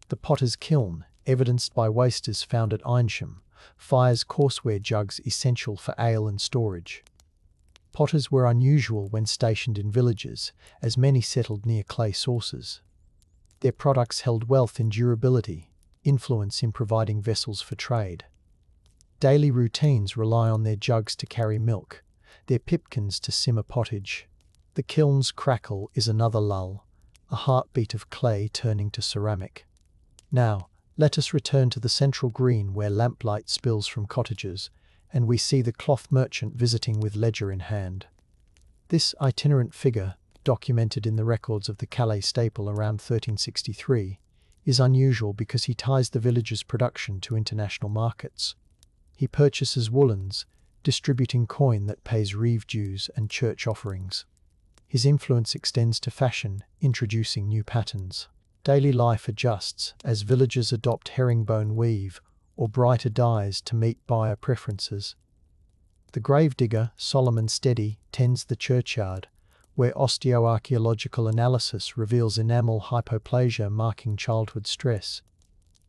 Speaker 1: The potter's kiln, evidenced by wasters found at Eynsham, fires courseware jugs essential for ale and storage. Potters were unusual when stationed in villages, as many settled near clay sources. Their products held wealth in durability, influence in providing vessels for trade. Daily routines rely on their jugs to carry milk, their pipkins to simmer pottage. The kiln's crackle is another lull, a heartbeat of clay turning to ceramic. Now, let us return to the central green where lamplight spills from cottages, and we see the cloth merchant visiting with ledger in hand. This itinerant figure, documented in the records of the Calais staple around 1363, is unusual because he ties the village's production to international markets. He purchases woolens, distributing coin that pays reeve dues and church offerings. His influence extends to fashion, introducing new patterns. Daily life adjusts as villagers adopt herringbone weave or brighter dyes to meet buyer preferences. The gravedigger, Solomon Steady, tends the churchyard, where osteoarchaeological analysis reveals enamel hypoplasia marking childhood stress.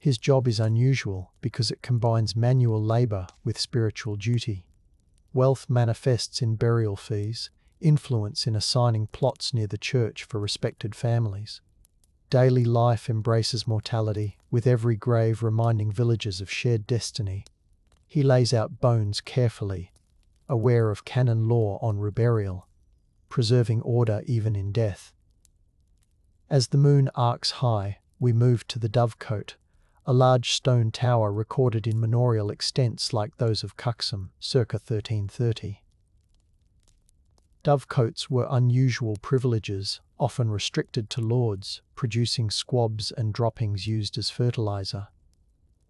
Speaker 1: His job is unusual because it combines manual labor with spiritual duty. Wealth manifests in burial fees, influence in assigning plots near the church for respected families. Daily life embraces mortality, with every grave reminding villagers of shared destiny. He lays out bones carefully, aware of canon law on reburial, preserving order even in death. As the moon arcs high, we move to the Dovecote, a large stone tower recorded in manorial extents like those of Cuxham, circa 1330. Dovecotes were unusual privileges, often restricted to lords, producing squabs and droppings used as fertilizer.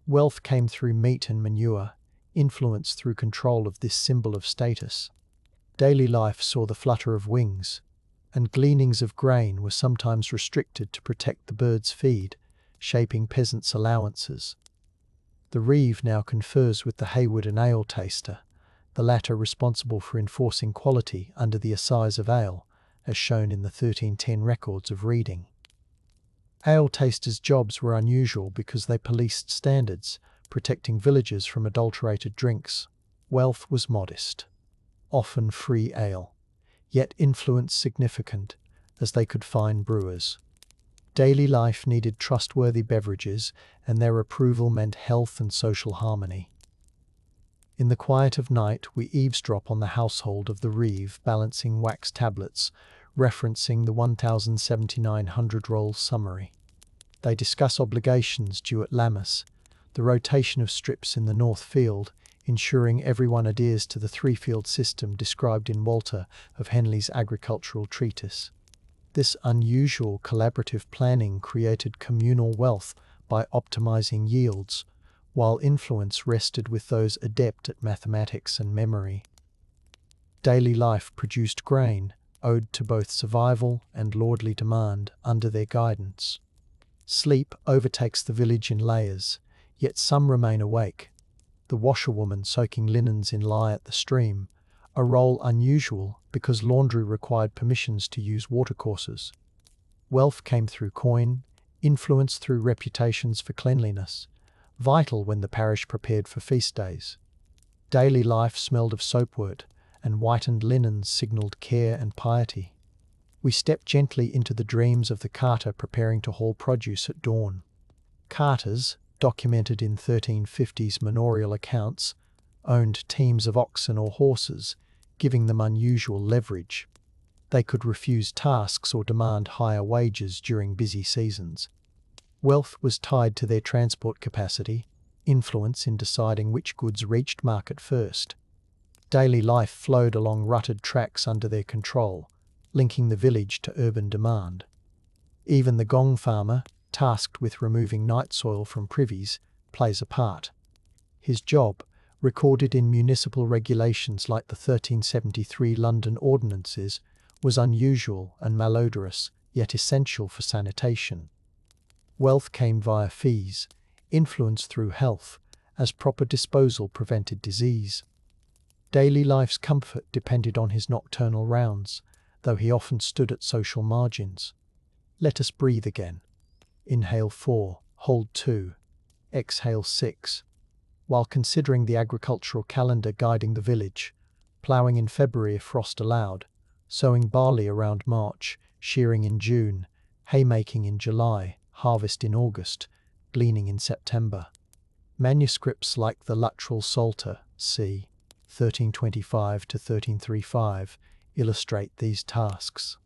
Speaker 1: Wealth came through meat and manure, influence through control of this symbol of status. Daily life saw the flutter of wings, and gleanings of grain were sometimes restricted to protect the birds' feed, shaping peasants' allowances. The reeve now confers with the Hayward and ale taster, the latter responsible for enforcing quality under the Assize of ale, as shown in the 1310 records of reading. Ale tasters' jobs were unusual because they policed standards, protecting villagers from adulterated drinks. Wealth was modest, often free ale, yet influence significant, as they could find brewers. Daily life needed trustworthy beverages, and their approval meant health and social harmony. In the quiet of night, we eavesdrop on the household of the reeve balancing wax tablets, referencing the 1700 summary. They discuss obligations due at Lammas, the rotation of strips in the North Field, ensuring everyone adheres to the three-field system described in Walter of Henley's agricultural treatise. This unusual collaborative planning created communal wealth by optimizing yields, while influence rested with those adept at mathematics and memory. Daily life produced grain, owed to both survival and lordly demand under their guidance. Sleep overtakes the village in layers, yet some remain awake. The washerwoman soaking linens in lye at the stream, a role unusual because laundry required permissions to use watercourses. Wealth came through coin, influence through reputations for cleanliness, vital when the parish prepared for feast days. Daily life smelled of soapwort, and whitened linens signalled care and piety. We step gently into the dreams of the carter preparing to haul produce at dawn. Carters, documented in 1350s manorial accounts, owned teams of oxen or horses, giving them unusual leverage. They could refuse tasks or demand higher wages during busy seasons. Wealth was tied to their transport capacity, influence in deciding which goods reached market first. Daily life flowed along rutted tracks under their control, linking the village to urban demand. Even the gong farmer, tasked with removing night soil from privies, plays a part. His job, recorded in municipal regulations like the 1373 London Ordinances, was unusual and malodorous, yet essential for sanitation. Wealth came via fees, influence through health, as proper disposal prevented disease. Daily life's comfort depended on his nocturnal rounds, though he often stood at social margins. Let us breathe again. Inhale 4, hold 2, exhale 6. While considering the agricultural calendar guiding the village, ploughing in February if frost allowed, sowing barley around March, shearing in June, haymaking in July, harvest in August, gleaning in September. Manuscripts like the Luttrell Psalter, c. 1325 to 1335, illustrate these tasks.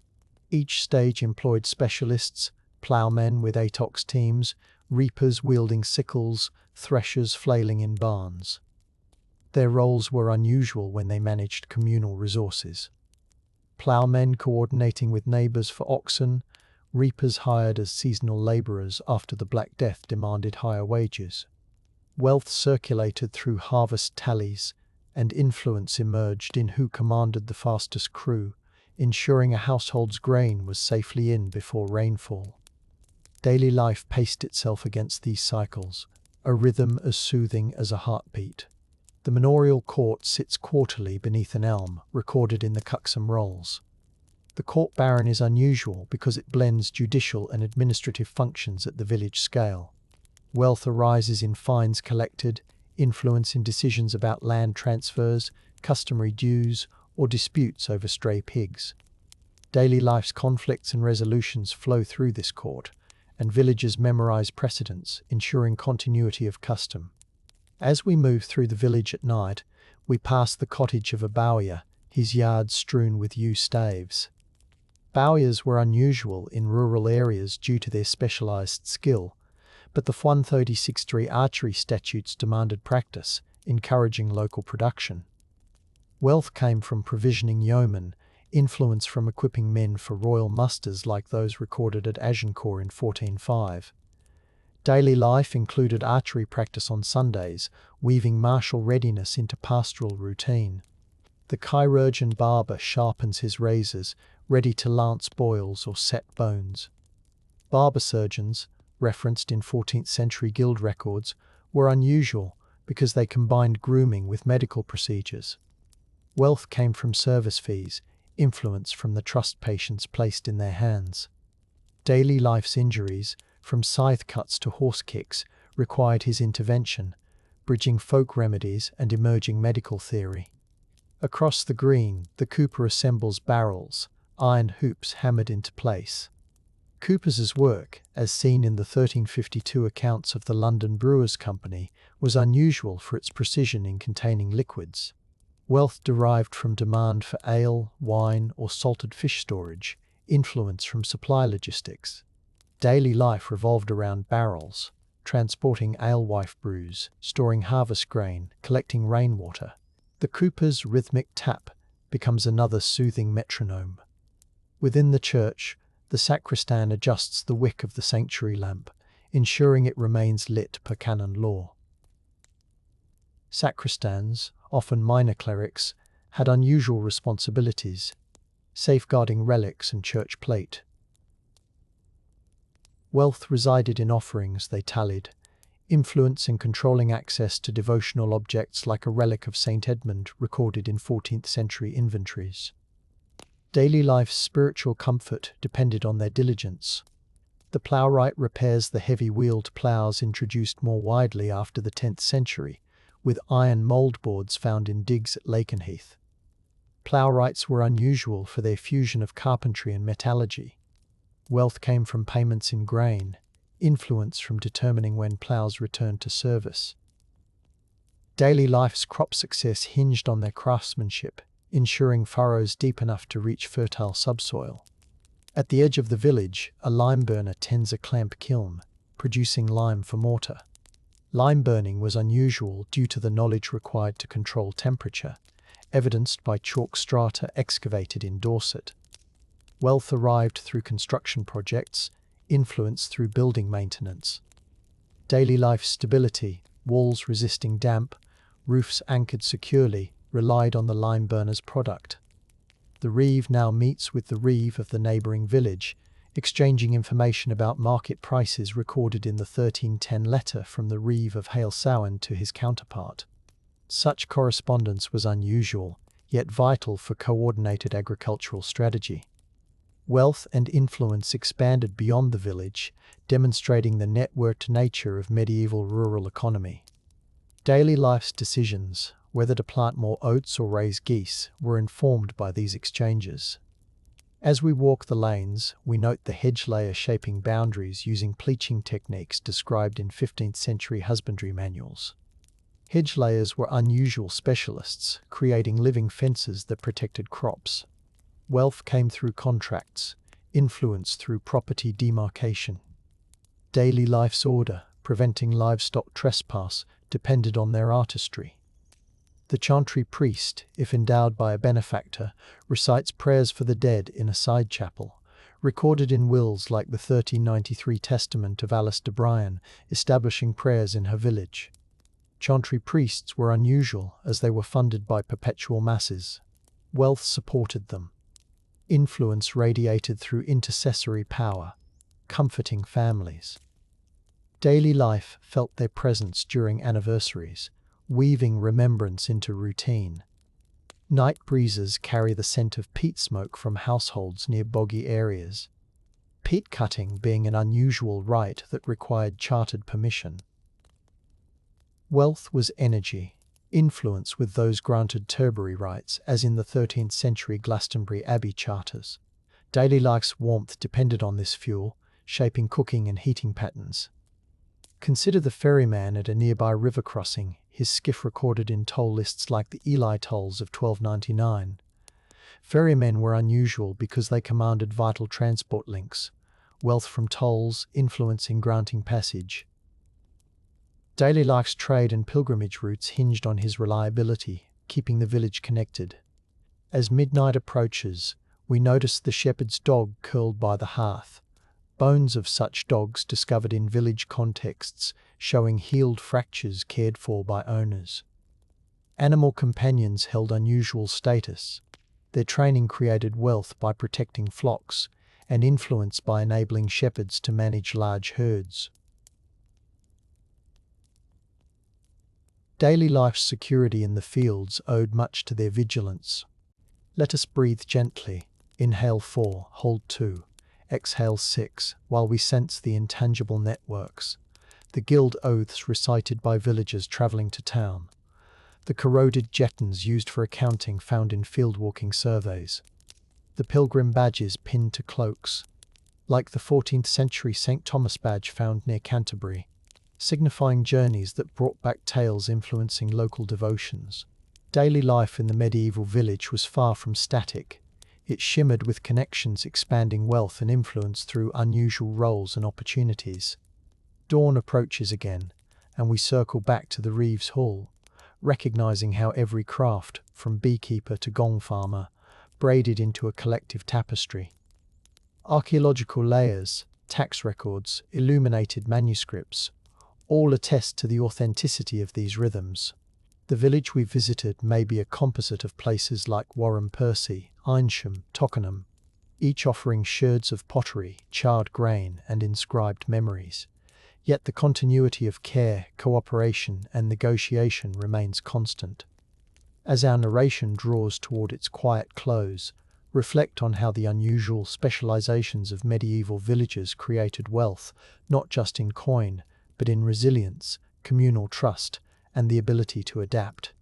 Speaker 1: Each stage employed specialists, ploughmen with 8 ox teams, reapers wielding sickles, threshers flailing in barns. Their roles were unusual when they managed communal resources. Ploughmen coordinating with neighbours for oxen, reapers hired as seasonal labourers after the Black Death demanded higher wages. Wealth circulated through harvest tallies, and influence emerged in who commanded the fastest crew, ensuring a household's grain was safely in before rainfall. Daily life paced itself against these cycles, a rhythm as soothing as a heartbeat. The manorial court sits quarterly beneath an elm, recorded in the Cuxham rolls. The court baron is unusual because it blends judicial and administrative functions at the village scale. Wealth arises in fines collected, influence in decisions about land transfers, customary dues, or disputes over stray pigs. Daily life's conflicts and resolutions flow through this court, and villagers memorize precedents, ensuring continuity of custom. As we move through the village at night, we pass the cottage of a bowyer, his yard strewn with yew staves. Bowyers were unusual in rural areas due to their specialized skill, but the 136.3 archery statutes demanded practice, encouraging local production. Wealth came from provisioning yeomen, influence from equipping men for royal musters like those recorded at Agincourt in 1405. Daily life included archery practice on Sundays, weaving martial readiness into pastoral routine. The chirurgeon barber sharpens his razors, ready to lance boils or set bones. Barber surgeons, referenced in 14th century guild records, were unusual because they combined grooming with medical procedures. Wealth came from service fees, influence from the trust patients placed in their hands. Daily life's injuries, from scythe cuts to horse kicks, required his intervention, bridging folk remedies and emerging medical theory. Across the green, the cooper assembles barrels, iron hoops hammered into place. Cooper's work, as seen in the 1352 accounts of the London Brewers' Company, was unusual for its precision in containing liquids. Wealth derived from demand for ale, wine, or salted fish storage, influence from supply logistics. Daily life revolved around barrels, transporting alewife brews, storing harvest grain, collecting rainwater. The cooper's rhythmic tap becomes another soothing metronome. Within the church, the sacristan adjusts the wick of the sanctuary lamp, ensuring it remains lit per canon law. Sacristans, often minor clerics, had unusual responsibilities, safeguarding relics and church plate. Wealth resided in offerings they tallied, influence in controlling access to devotional objects like a relic of St. Edmund recorded in 14th century inventories. Daily life's spiritual comfort depended on their diligence. The plowright repairs the heavy-wheeled plows introduced more widely after the 10th century, with iron mouldboards found in digs at Lakenheath. Plowrights were unusual for their fusion of carpentry and metallurgy. Wealth came from payments in grain, influence from determining when plows returned to service. Daily life's crop success hinged on their craftsmanship, ensuring furrows deep enough to reach fertile subsoil. At the edge of the village, a lime burner tends a clamp kiln, producing lime for mortar. Lime burning was unusual due to the knowledge required to control temperature, evidenced by chalk strata excavated in Dorset. Wealth arrived through construction projects, influence through building maintenance. Daily life stability, walls resisting damp, roofs anchored securely, relied on the lime burner's product. The reeve now meets with the reeve of the neighbouring village, exchanging information about market prices recorded in the 1310 letter from the reeve of Halesowen to his counterpart. Such correspondence was unusual, yet vital for coordinated agricultural strategy. Wealth and influence expanded beyond the village, demonstrating the networked nature of medieval rural economy. Daily life's decisions, whether to plant more oats or raise geese, were informed by these exchanges. As we walk the lanes, we note the hedge layer shaping boundaries using pleaching techniques described in 15th century husbandry manuals. Hedge layers were unusual specialists, creating living fences that protected crops. Wealth came through contracts, influence through property demarcation. Daily life's order, preventing livestock trespass, depended on their artistry. The chantry priest, if endowed by a benefactor, recites prayers for the dead in a side chapel, recorded in wills like the 1393 Testament of Alice de Bryan, establishing prayers in her village. Chantry priests were unusual as they were funded by perpetual masses. Wealth supported them. Influence radiated through intercessory power, comforting families. Daily life felt their presence during anniversaries, weaving remembrance into routine. Night breezes carry the scent of peat smoke from households near boggy areas. peat cutting being an unusual rite that required chartered permission. Wealth was energy, influence with those granted turbary rights, as in the 13th century Glastonbury Abbey charters. Daily life's warmth depended on this fuel, shaping cooking and heating patterns. Consider the ferryman at a nearby river crossing, his skiff recorded in toll lists like the Ely tolls of 1299. Ferrymen were unusual because they commanded vital transport links, wealth from tolls influencing granting passage. Daily life's trade and pilgrimage routes hinged on his reliability, keeping the village connected. As midnight approaches, we notice the shepherd's dog curled by the hearth, bones of such dogs discovered in village contexts, showing healed fractures cared for by owners. Animal companions held unusual status. Their training created wealth by protecting flocks, and influence by enabling shepherds to manage large herds. Daily life's security in the fields owed much to their vigilance. Let us breathe gently. Inhale 4, hold 2, exhale 6, while we sense the intangible networks. The guild oaths recited by villagers travelling to town. The corroded jetons used for accounting found in field-walking surveys. The pilgrim badges pinned to cloaks, like the 14th century St. Thomas badge found near Canterbury, signifying journeys that brought back tales influencing local devotions. Daily life in the medieval village was far from static. It shimmered with connections expanding wealth and influence through unusual roles and opportunities. Dawn approaches again, and we circle back to the Reeves Hall, recognizing how every craft, from beekeeper to gong farmer, braided into a collective tapestry. Archaeological layers, tax records, illuminated manuscripts, all attest to the authenticity of these rhythms. The village we visited may be a composite of places like Warren Percy, Eynsham, Tockenham, each offering sherds of pottery, charred grain, and inscribed memories. Yet the continuity of care, cooperation, and negotiation remains constant. As our narration draws toward its quiet close, reflect on how the unusual specializations of medieval villages created wealth, not just in coin, but in resilience, communal trust, and the ability to adapt.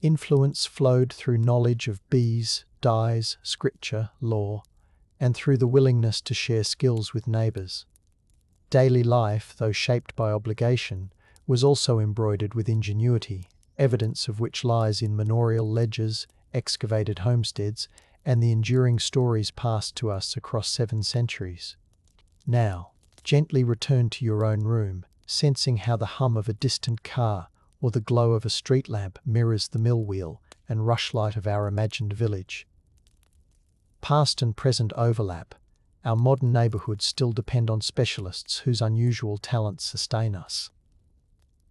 Speaker 1: Influence flowed through knowledge of bees, dyes, scripture, law, and through the willingness to share skills with neighbors. Daily life, though shaped by obligation, was also embroidered with ingenuity, evidence of which lies in manorial ledgers, excavated homesteads, and the enduring stories passed to us across 7 centuries. Now, gently return to your own room, sensing how the hum of a distant car or the glow of a street lamp mirrors the mill wheel and rushlight of our imagined village. Past and present overlap. Our modern neighbourhoods still depend on specialists whose unusual talents sustain us.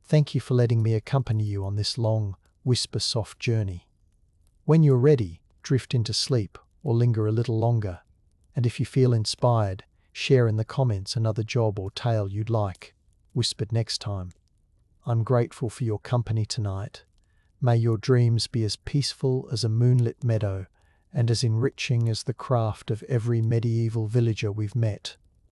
Speaker 1: Thank you for letting me accompany you on this long, whisper-soft journey. When you're ready, drift into sleep or linger a little longer. And if you feel inspired, share in the comments another job or tale you'd like whispered next time. I'm grateful for your company tonight. May your dreams be as peaceful as a moonlit meadow and as enriching as the craft of every medieval villager we've met.